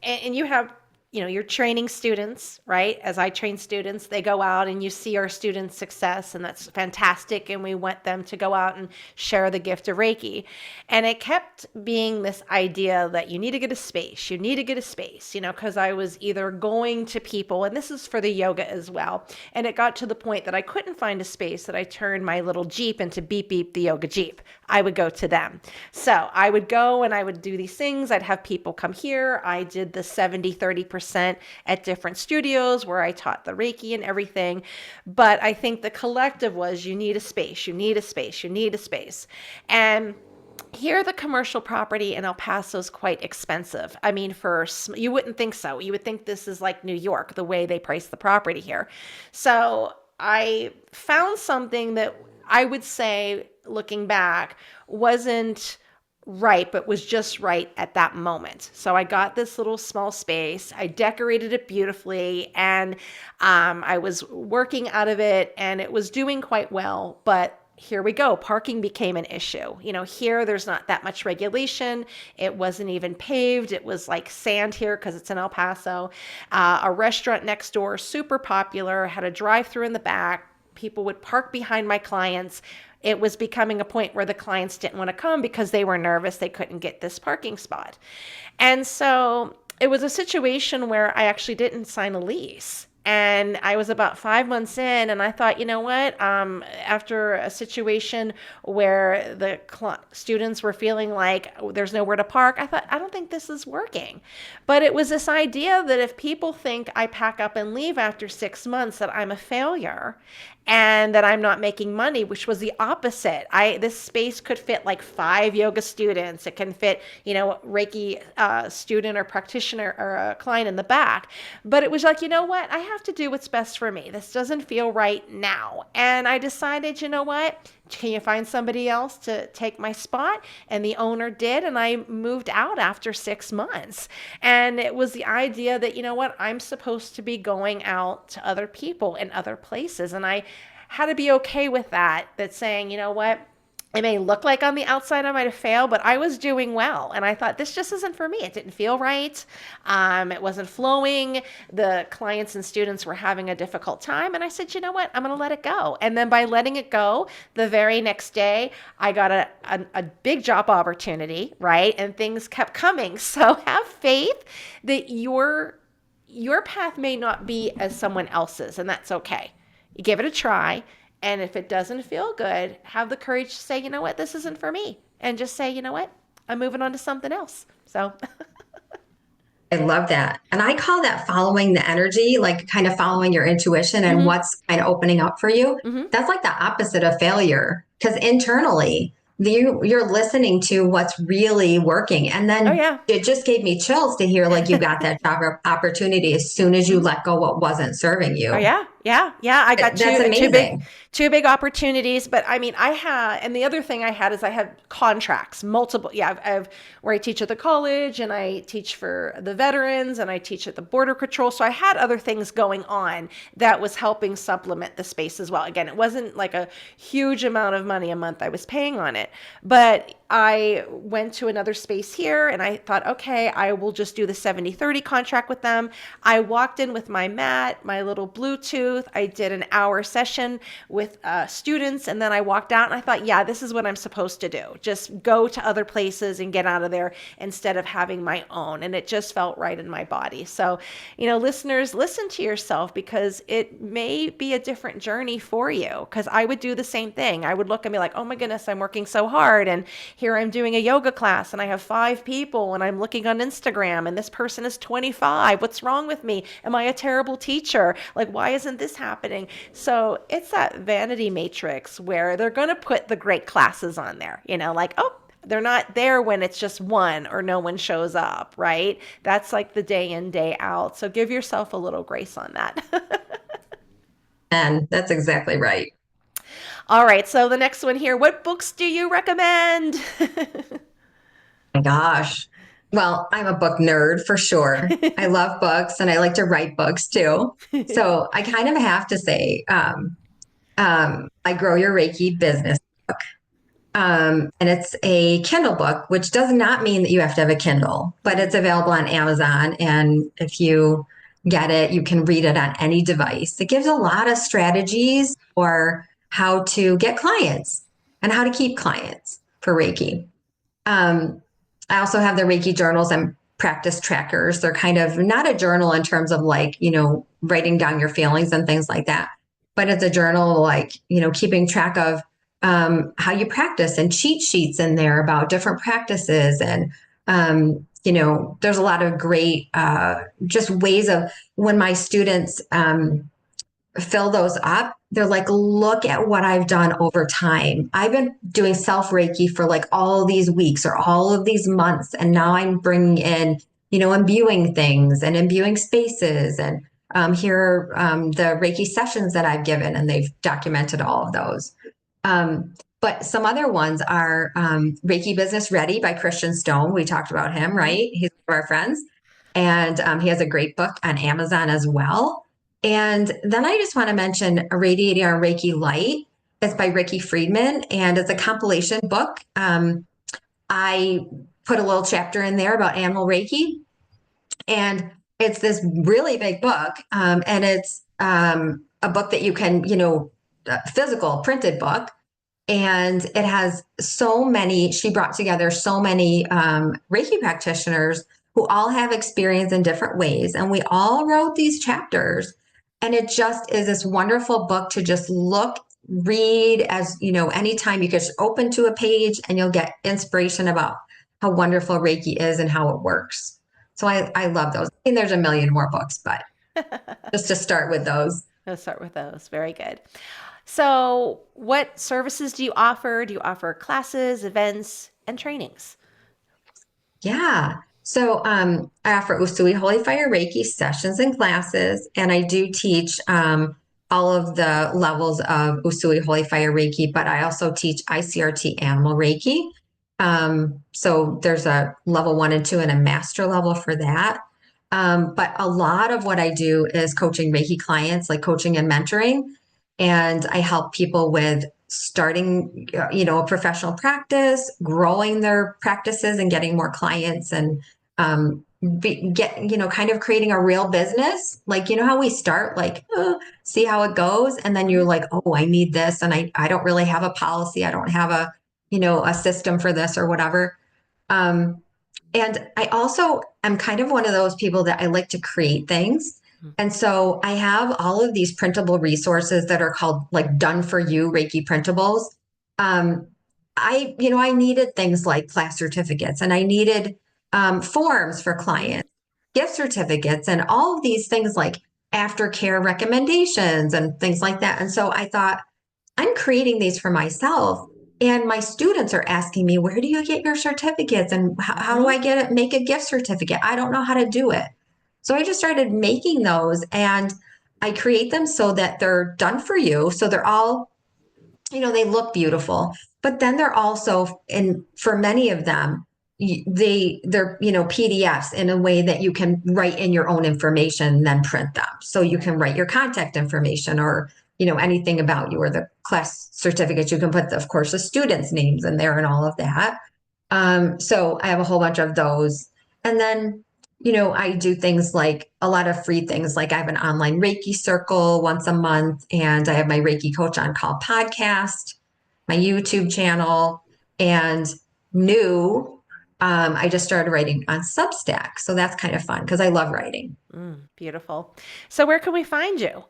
and you have, you're training students, right? As I train students, they go out and you see our students' success, and that's fantastic. And we want them to go out and share the gift of Reiki. And it kept being this idea that you need to get a space, you need to get a space, because I was either going to people, and this is for the yoga as well. And it got to the point that I couldn't find a space, that I turned my little Jeep into Beep Beep the Yoga Jeep. I would go to them. So I would go and I would do these things. I'd have people come here. I did the 70-30% at different studios where I taught the Reiki and everything. But I think the collective was, you need a space, you need a space, you need a space. And here, the commercial property in El Paso is quite expensive. I mean, you wouldn't think so. You would think this is like New York, the way they price the property here. So I found something that I would say, looking back, wasn't right, but was just right at that moment. So I got this little small space. I decorated it beautifully, and I was working out of it, and it was doing quite well. But here we go. Parking became an issue. Here there's not that much regulation. It wasn't even paved. It was like sand here because it's in El Paso. A restaurant next door, super popular, had a drive-through in the back. People would park behind my clients. It was becoming a point where the clients didn't want to come because they were nervous they couldn't get this parking spot. And so it was a situation where I actually didn't sign a lease. And I was about 5 months in, and I thought, you know what? After a situation where the students were feeling like there's nowhere to park, I thought, I don't think this is working. But it was this idea that if people think I pack up and leave after 6 months, that I'm a failure and that I'm not making money, which was the opposite. This space could fit like 5 yoga students. It can fit, Reiki student or practitioner or a client in the back. But it was like, you know what? I have to do what's best for me. This doesn't feel right now. And I decided, you know what? Can you find somebody else to take my spot? And the owner did, and I moved out after 6 months. And it was the idea that, you know what, I'm supposed to be going out to other people in other places. And I had to be okay with that, saying, you know what, it may look like on the outside I might have failed, but I was doing well. And I thought, this just isn't for me. It didn't feel right. It wasn't flowing. The clients and students were having a difficult time. And I said, you know what? I'm going to let it go. And then by letting it go, the very next day, I got a big job opportunity, right? And things kept coming. So have faith that your path may not be as someone else's, and that's okay. You give it a try. And if it doesn't feel good, have the courage to say, you know what, this isn't for me. And just say, you know what, I'm moving on to something else. So I love that. And I call that following the energy, like kind of following your intuition and Hmm. what's kind of opening up for you. Hmm. That's like the opposite of failure because internally you're listening to what's really working. And Oh then yeah. it just gave me chills to hear like you got that job opportunity as soon as you Mhm. let go what wasn't serving Oh you. yeah, yeah, yeah. I got That's amazing. two big opportunities. But I mean, I had, and the other thing I had is I had contracts, multiple. Yeah, I've where I teach at the college, and I teach for the veterans, and I teach at the border patrol. So I had other things going on that was helping supplement the space as well. Again, it wasn't like a huge amount of money a month I was paying on it, but I went to another space here and I thought, okay, I will just do the 70/30 contract with them. I walked in with my mat, my little Bluetooth. I did an hour session with students and then I walked out and I thought, yeah, this is what I'm supposed to do. Just go to other places and get out of there instead of having my own. And it just felt right in my body. So, listeners, listen to yourself because it may be a different journey for you. Because I would do the same thing. I would look and be like, oh my goodness, I'm working so hard. And here I'm doing a yoga class and I have 5 people and I'm looking on Instagram and this person is 25. What's wrong with me? Am I a terrible teacher? Like, why isn't this happening? So it's that vanity matrix where they're going to put the great classes on there, like, oh, they're not there when it's just one or no one shows up, right? That's like the day in, day out. So give yourself a little grace on that. And that's exactly right. All right. So the next one here, what books do you recommend? My gosh. Well, I'm a book nerd for sure. I love books and I like to write books too. So I kind of have to say, I Grow Your Reiki Business. And it's a Kindle book, which does not mean that you have to have a Kindle, but it's available on Amazon. And if you get it, you can read it on any device. It gives a lot of strategies for how to get clients and how to keep clients for Reiki. Um, I also have the Reiki journals and practice trackers. They're kind of not a journal in terms of like, writing down your feelings and things like that, but it's a journal like, keeping track of how you practice and cheat sheets in there about different practices. And, there's a lot of great just ways of when my students fill those up, they're like, look at what I've done over time. I've been doing self Reiki for like all these weeks or all of these months. And now I'm bringing in, imbuing things and imbuing spaces. And here are the Reiki sessions that I've given, and they've documented all of those. But some other ones are Reiki Business Ready by Christian Stone. We talked about him, Mhm. right? He's one of our friends. And he has a great book on Amazon as well. And then I just want to mention Radiating Our Reiki Light. It's by Ricky Friedman, and it's a compilation book. I put a little chapter in there about animal Reiki, and it's this really big book, and it's a book that you can, physical printed book, and it has so many. She brought together so many Reiki practitioners who all have experience in different ways, and we all wrote these chapters. And it just is this wonderful book to just look, read as anytime you can just open to a page and you'll get inspiration about how wonderful Reiki is and how it works. So I love those. I mean, there's a million more books, but just to start with those. Let's start with those. Very good. So, what services do you offer? Do you offer classes, events, and trainings? Yeah. So I offer Usui Holy Fire Reiki sessions and classes, and I do teach all of the levels of Usui Holy Fire Reiki, but I also teach ICRT Animal Reiki. So there's a level 1 and 2 and a master level for that. But a lot of what I do is coaching Reiki clients, like coaching and mentoring. And I help people with starting, a professional practice, growing their practices and getting more clients and kind of creating a real business. Like, how we start, like, see how it goes. And then you're Mhm. like, oh, I need this. And I don't really have a policy. I don't have a system for this or whatever. Um, and I also am kind of one of those people that I like to create things. And so I have all of these printable resources that are called like done for you Reiki printables. Um, I needed things like class certificates and I needed forms for Mhm. clients. gift certificates and all of these things like aftercare recommendations and things like that. And so I thought, I'm creating these for myself. And my students are asking me, where do you get your certificates? And how do Hmm. I make a gift certificate? I don't know how to do it. So I just started making those and I create them so that they're done for you. So they're all, they look beautiful, but then they're also, and for many of them, they're PDFs in a way that you can write in your own information and then print them. So you Right. can write your contact information or anything about you or the class certificates. You can put, of course, the students' names in there and all of that. So I have a whole bunch of those. And then, I do things like a lot of free things. Like I have an online Reiki circle once a month, and I have my Reiki Coach on Call podcast, my YouTube channel, and new. I just started writing on Substack. So that's kind of fun because I love writing. Beautiful. So where can we find you?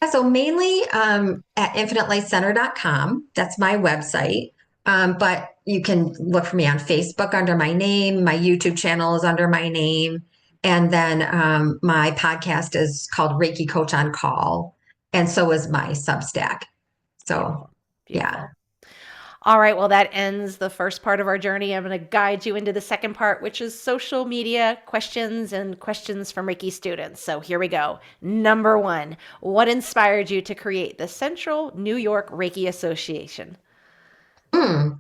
Yeah, so mainly at infinitelightcenter.com. That's my website. But you can look for me on Facebook under my name. My YouTube channel is under my name. And then my podcast is called Reiki Coach on Call. And so is my Substack. So, Beautiful. yeah. Beautiful. All right, well, that ends the first part of our journey. I'm going to guide you into the second part, which is social media questions and questions from Reiki students. So here we go. Number one, what inspired you to create the Central New York Reiki Association? Hmm.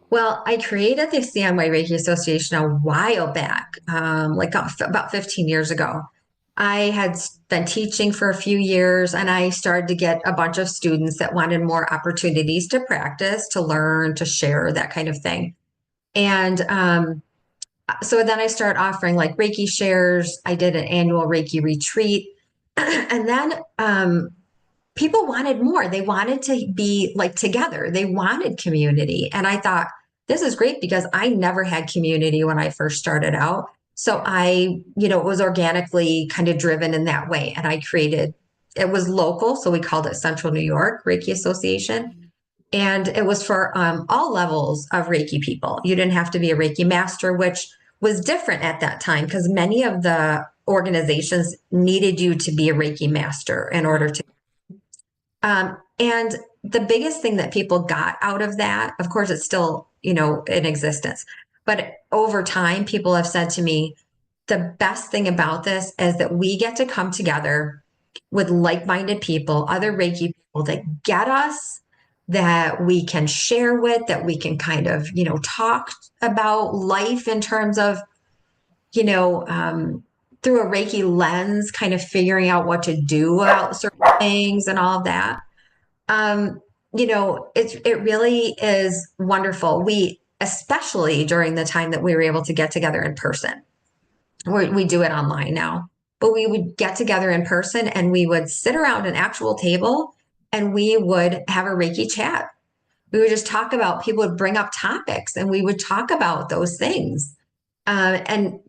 Well, I created the CNY Reiki Association a while back, like about 15 years ago. I had been teaching for a few years and I started to get a bunch of students that wanted more opportunities to practice, to learn, to share, that kind of thing. And so then I started offering like Reiki shares. I did an annual Reiki retreat. And then people wanted more. They wanted to be like together. They wanted community. And I thought, this is great because I never had community when I first started out. So Yeah. it was organically kind of driven in that way. And I created, it was local. So we called it Central New York Reiki Association. And it was for all levels of Reiki people. You didn't have to be a Reiki master, which was different at that time because many of the organizations needed you to be a Reiki master in order to and the biggest thing that people got out of that, of course, it's still, in existence. But over time, people have said to me, the best thing about this is that we get to come together with like minded people, other Reiki people that get us, that we can share with, that we can kind of, talk about life in terms of, you know, um, through a Reiki lens, kind of figuring out what to do about certain things and all of that um, it really is wonderful. We, especially during the time that we were able to get together in person, we do it online now, but we would get together in person and we would sit around an actual table and we would have a Reiki chat. We would just talk about, people would bring up topics and we would talk about those things. And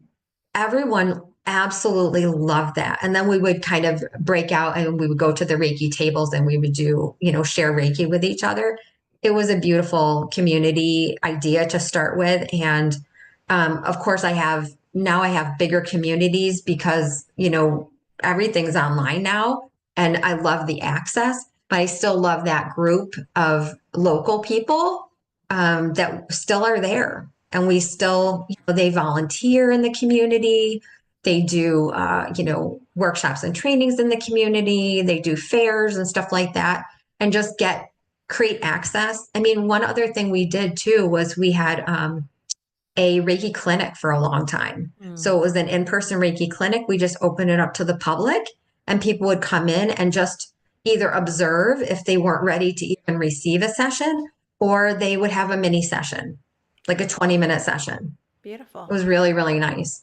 everyone absolutely loved that. And then we would kind of break out and we would go to the Reiki tables and we would do, share Reiki with each other. It was a beautiful community idea to start with. And of course, I have bigger communities because, everything's online now and I love the access, but I still love that group of local people that still are there and we still they volunteer in the community, they do workshops and trainings in the community, they do fairs and stuff like that and just create access. I mean, one other thing we did too was we had a Reiki clinic for a long time. Mm. So it was an in-person Reiki clinic. We just opened it up to the public and people would come in and just either observe if they weren't ready to even receive a session, or they would have a mini session, like a 20-minute session. It Beautiful. was really, really nice.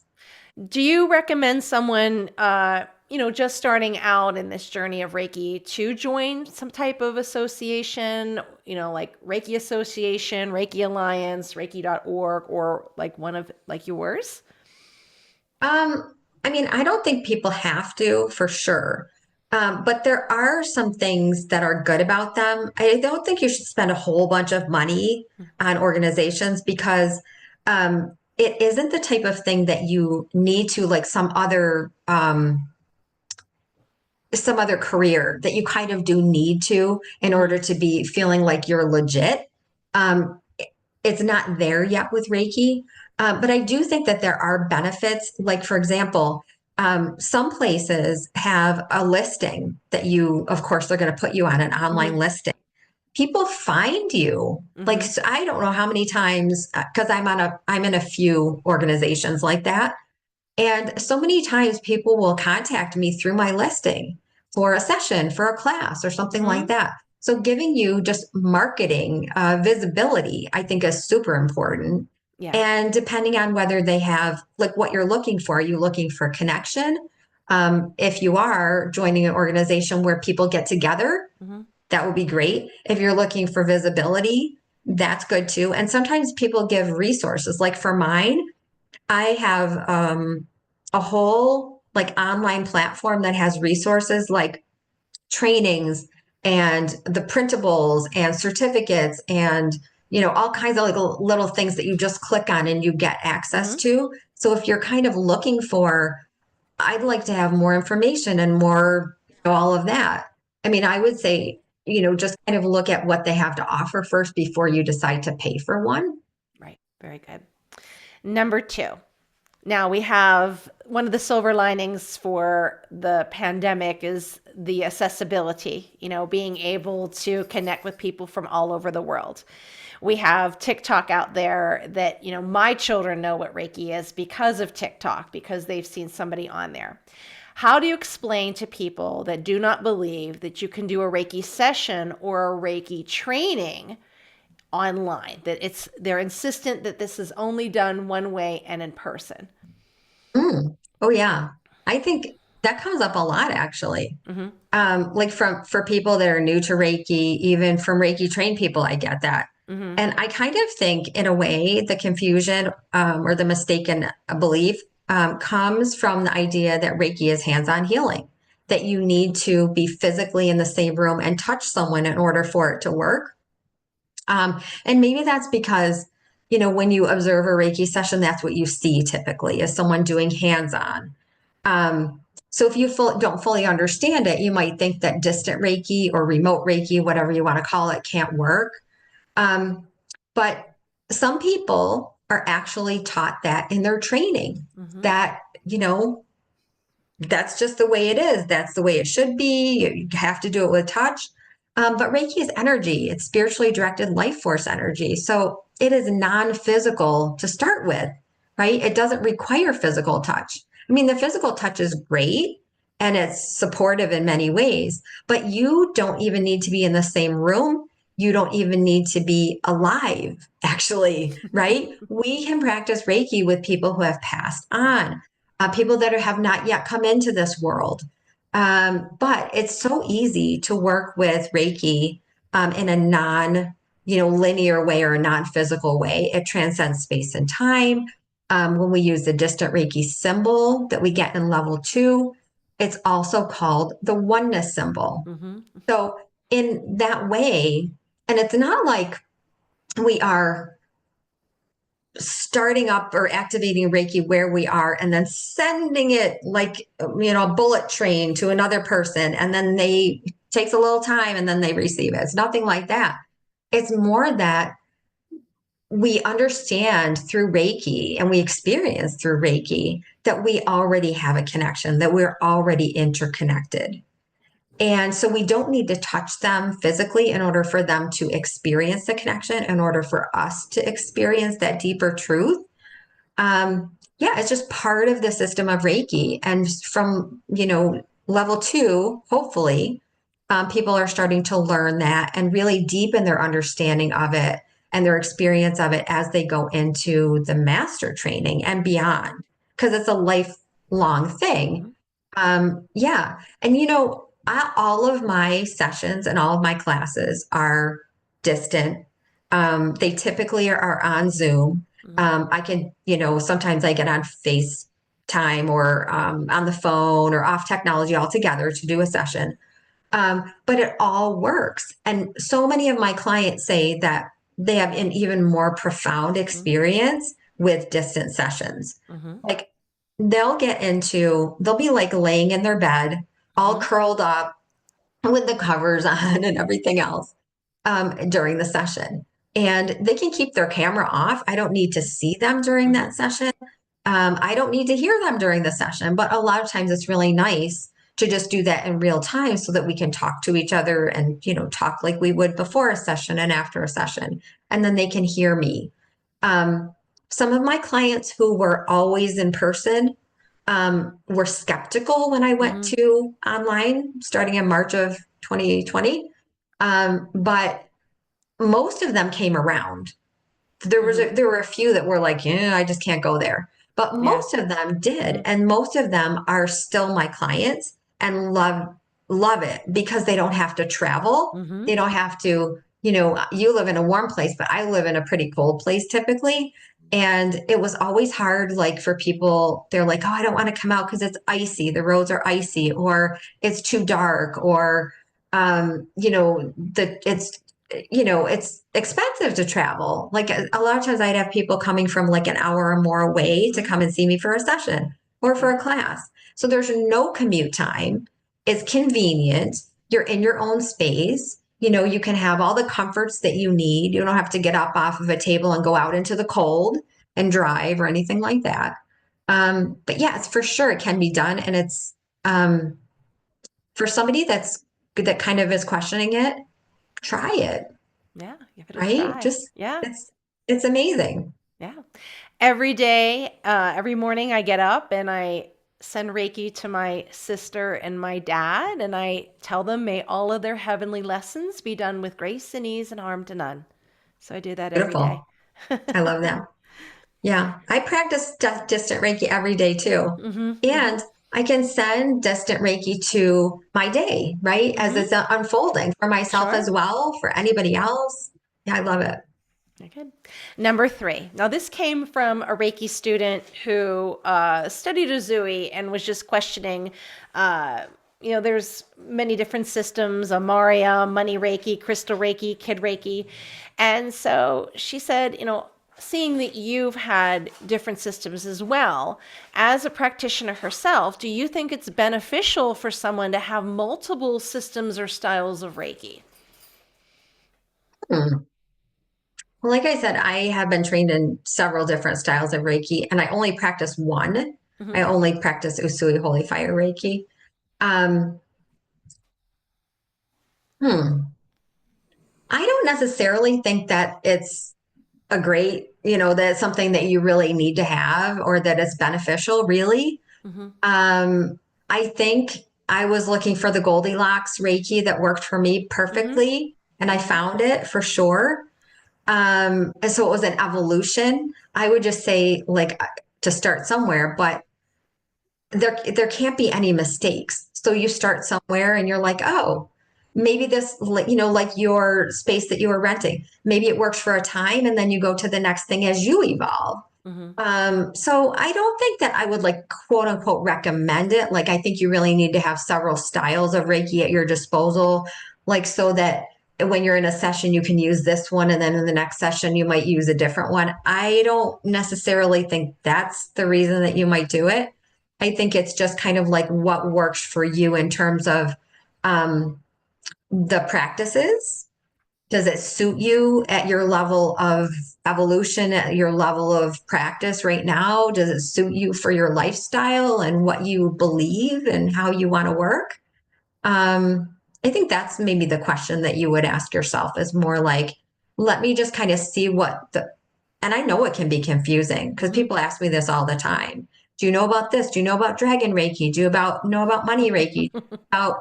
Do you recommend someone, just starting out in this journey of Reiki to join some type of association, like Reiki Association, Reiki Alliance, Reiki.org, or like one of like yours? I mean, I don't think people have to for sure. But there are some things that are good about them. I don't think you should spend a whole bunch of money on organizations because it isn't the type of thing that you need to like some other career that you kind of do need to in order to be feeling like you're legit. Um, it's not there yet with Reiki. But I do think that there are benefits. Like, for example, some places have a listing that you, of course, they're going to put you on an online Mm-hmm. listing. People find you. Like, Mm-hmm. so I don't know how many times, because I'm in a few organizations like that. And so many times people will contact me through my listing for a session, for a class, or something like Mm-hmm. that. So giving you just marketing visibility, I think is super important. Yeah. And depending on whether they have like what you're looking for, are you looking for connection? If you are joining an organization where people get together, Mm-hmm. that would be great. If you're looking for visibility, that's good too. And sometimes people give resources. Like for mine, I have a whole like online platform that has resources like trainings and the printables and certificates and all kinds of like little things that you just click on and you get access Mm-hmm. to. So if you're kind of looking for, I'd like to have more information and more all of that. I mean, I would say, just kind of look at what they have to offer first before you decide to pay for one. Right. Very good. Number two. Now we have one of the silver linings for the pandemic is the accessibility, being able to connect with people from all over the world. We have TikTok out there that, my children know what Reiki is because of TikTok, because they've seen somebody on there. How do you explain to people that do not believe that you can do a Reiki session or a Reiki training online, that they're insistent that this is only done one way and in person? Mm. Oh yeah. I think that comes up a lot actually. Mm-hmm. Like for people that are new to Reiki, even from Reiki trained people, I get that. Mm-hmm. And I kind of think in a way the confusion or the mistaken belief comes from the idea that Reiki is hands-on healing, that you need to be physically in the same room and touch someone in order for it to work. And maybe that's because, when you observe a Reiki session, that's what you see typically is someone doing hands on. So if you don't fully understand it, you might think that distant Reiki or remote Reiki, whatever you want to call it, can't work. Um, but some people are actually taught that in their training Mm-hmm. that, that's just the way it is. That's the way it should be. You have to do it with touch. But Reiki is energy, it's spiritually directed life force energy. So it is non physical to start with, right? It doesn't require physical touch. I mean, the physical touch is great and it's supportive in many ways, but you don't even need to be in the same room. You don't even need to be alive, actually, right? We can practice Reiki with people who have passed on, people that have not yet come into this world. But it's so easy to work with Reiki in a linear way or a non-physical way. It transcends space and time. When we use the distant Reiki symbol that we get in level 2, it's also called the oneness symbol. Mm-hmm. So in that way, and it's not like we are starting up or activating Reiki where we are and then sending it like, a bullet train to another person. And then they takes a little time and then they receive it. It's nothing like that. It's more that we understand through Reiki and we experience through Reiki that we already have a connection, that we're already interconnected. And so we don't need to touch them physically in order for them to experience the connection, in order for us to experience that deeper truth. Yeah, it's just part of the system of Reiki. And from, level 2, hopefully, people are starting to learn that and really deepen their understanding of it and their experience of it as they go into the master training and beyond, because it's a lifelong thing. Mm-hmm. Yeah. And, all of my sessions and all of my classes are distant. They typically are on Zoom. Mm-hmm. I can, sometimes I get on FaceTime or on the phone or off technology altogether to do a session. But it all works. And so many of my clients say that they have an even more profound experience with distant sessions. Mm-hmm. Like they'll be like laying in their bed, all Mm-hmm. curled up with the covers on and everything else during the session. And they can keep their camera off. I don't need to see them during Mm-hmm. that session. I don't need to hear them during the session, but a lot of times it's really nice to just do that in real time so that we can talk to each other and, talk like we would before a session and after a session. And then they can hear me. Um, some of my clients who were always in person were skeptical when I went Mm-hmm. to online starting in March of 2020. But most of them came around. Mm-hmm. There were a few that were like, yeah, I just can't go there. But Yeah. most of them did, Mm-hmm. and most of them are still my clients and love it because they don't have to travel. Mm-hmm. They don't have to, you live in a warm place, but I live in a pretty cold place typically. And it was always hard, like for people, they're like, oh, I don't want to come out because it's icy. The roads are icy, or it's too dark, or it's expensive to travel. Like a lot of times I'd have people coming from like an hour or more away to Mm-hmm. come and see me for a session or for Yeah. a class. So there's no commute time. It's convenient. You're in your own space. You can have all the comforts that you need. You don't have to get up off of a table and go out into the cold and drive or anything like that. But yeah, it's for sure it can be done. And it's um, for somebody that kind of is questioning it, try it, Yeah. Give it a right? try. Just Yeah. it's amazing. Yeah. Every day, every morning I get up and I send Reiki to my sister and my dad, and I tell them, may all of their heavenly lessons be done with grace and ease and harm to none. So I do that every day. Beautiful. I love that. Yeah, I practice distant Reiki every day too. Mm-hmm. Mm-hmm. And I can send distant Reiki to my day, right? As Mm-hmm. it's unfolding for myself as Sure. well, for anybody else. Yeah, I love it. Okay. Number 3. Now, this came from a Reiki student who studied Uzui and was just questioning. There's many different systems: Amaria, Money Reiki, Crystal Reiki, Kid Reiki. And so she said, seeing that you've had different systems as well, as a practitioner herself, do you think it's beneficial for someone to have multiple systems or styles of Reiki? Hmm. Well, like I said, I have been trained in several different styles of Reiki, and I only practice one. I Mm-hmm. only practice Usui Holy Fire Reiki. Um, hmm. I don't necessarily think that it's that it's something that you really need to have or that it's beneficial, really. Mm-hmm. I think I was looking for the Goldilocks Reiki that worked for me Mm-hmm. perfectly, and I Mm-hmm. found it for sure. And so it was an evolution. I would just say, like, to start somewhere, but there can't be any mistakes. So you start somewhere and you're like, oh, maybe this, like your space that you were renting, maybe it works for a time and then you go to the next thing as you evolve. Mm-hmm. So I don't think that I would like quote unquote recommend it. Like I think you really need to have several styles of Reiki at your disposal, like so that when you're in a session you can use this one and then in the next session you might use a different one. I don't necessarily think that's the reason that you might do it. I think it's just kind of like what works for you in terms of um, the practices. Does it suit you at your level of evolution, at your level of practice right now? Does it suit you for your lifestyle and what you believe and how you want to work? I think that's maybe the question that you would ask yourself is more like, let me just kind of see and I know it can be confusing because Mm-hmm. people ask me this all the time. Do you know about this? Do you know about Dragon Reiki? Do you know about Money Reiki? About,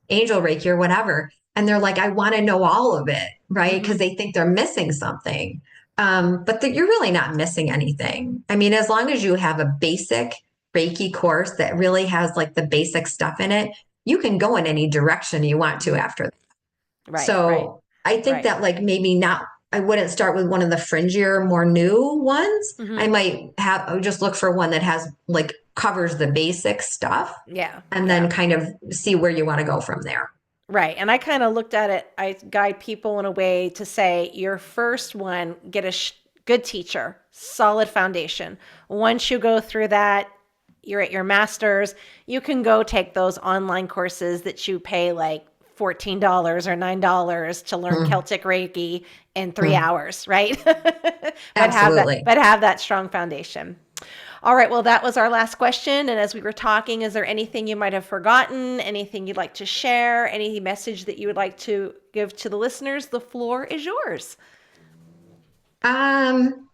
Angel Reiki or whatever? And they're like, I want to know all of it, right? Mm-hmm. Because they think they're missing something. But you're really not missing anything. I mean, as long as you have a basic Reiki course that really has like the basic stuff in it, you can go in any direction you want to Mm-hmm. after that. Right, right, So I think right. that like maybe not, I wouldn't start with one of the fringier, more new ones. I Mm-hmm. I would just look for one that has like covers the basic stuff Yeah, and then yeah. kind of see where you want to go from there. Right. And I kind of looked at it, I guide people in a way to say, your first one, good teacher, solid foundation. Once you go through that, you're at your master's, you can go take those online courses that you pay like $14 or $9 to learn Mm, Celtic Reiki in 3 mm, hours, right? absolutely. But have that strong foundation. All right, well, that was our last question. And as we were talking, is there anything you might have forgotten? Anything you'd like to share? Any message that you would like to give to the listeners? The floor is yours. Um,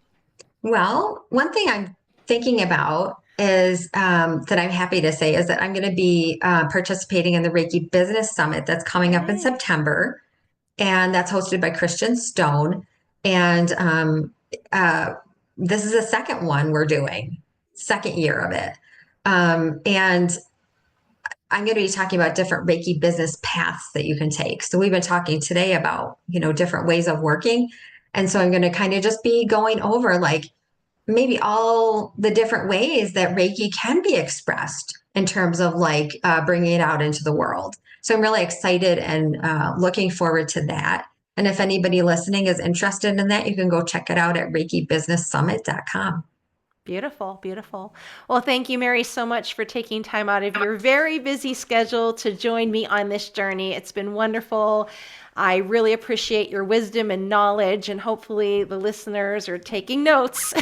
well, one thing I'm thinking about is that I'm happy to say is that I'm going to be participating in the Reiki Business Summit that's coming up in Yay. September, and that's hosted by Christian Stone. And uh, this is the second one we're doing, second year of it. And I'm going to be talking about different Reiki business paths that you can take. So we've been talking today about, different ways of working. And so I'm going to kind of just be going over like maybe all the different ways that Reiki can be expressed in terms of like bringing it out into the world. So I'm really excited and looking forward to that. And if anybody listening is interested in that, you can go check it out at ReikiBusinessSummit.com. Beautiful, beautiful. Well, thank you, Mary, so much for taking time out of your very busy schedule to join me on this journey. It's been wonderful. I really appreciate your wisdom and knowledge, and hopefully the listeners are taking notes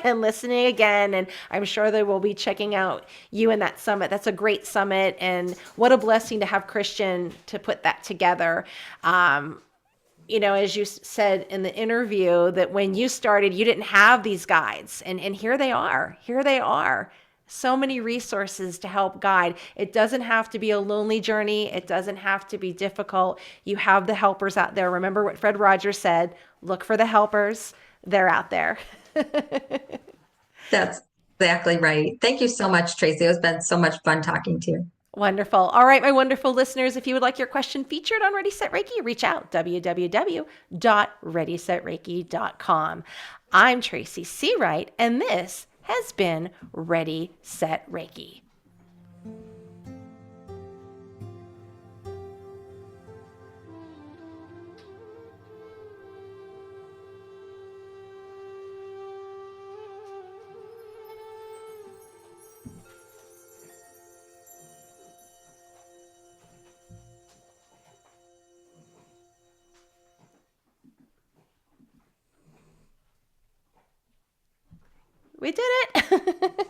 and listening again. And I'm sure they will be checking out you in that summit. That's a great summit, and what a blessing to have Christian to put that together. As you said in the interview, that when you started, you didn't have these guides. And here they are. Here they are. So many resources to help guide. It doesn't have to be a lonely journey. It doesn't have to be difficult. You have the helpers out there. Remember what Fred Rogers said, look for the helpers. They're out there. That's exactly right. Thank you so much, Tracy. It's been so much fun talking to you. Wonderful. All right, my wonderful listeners, if you would like your question featured on Ready Set Reiki, reach out www.readysetreiki.com. I'm Tracy Searight, and this has been Ready Set Reiki. We did it.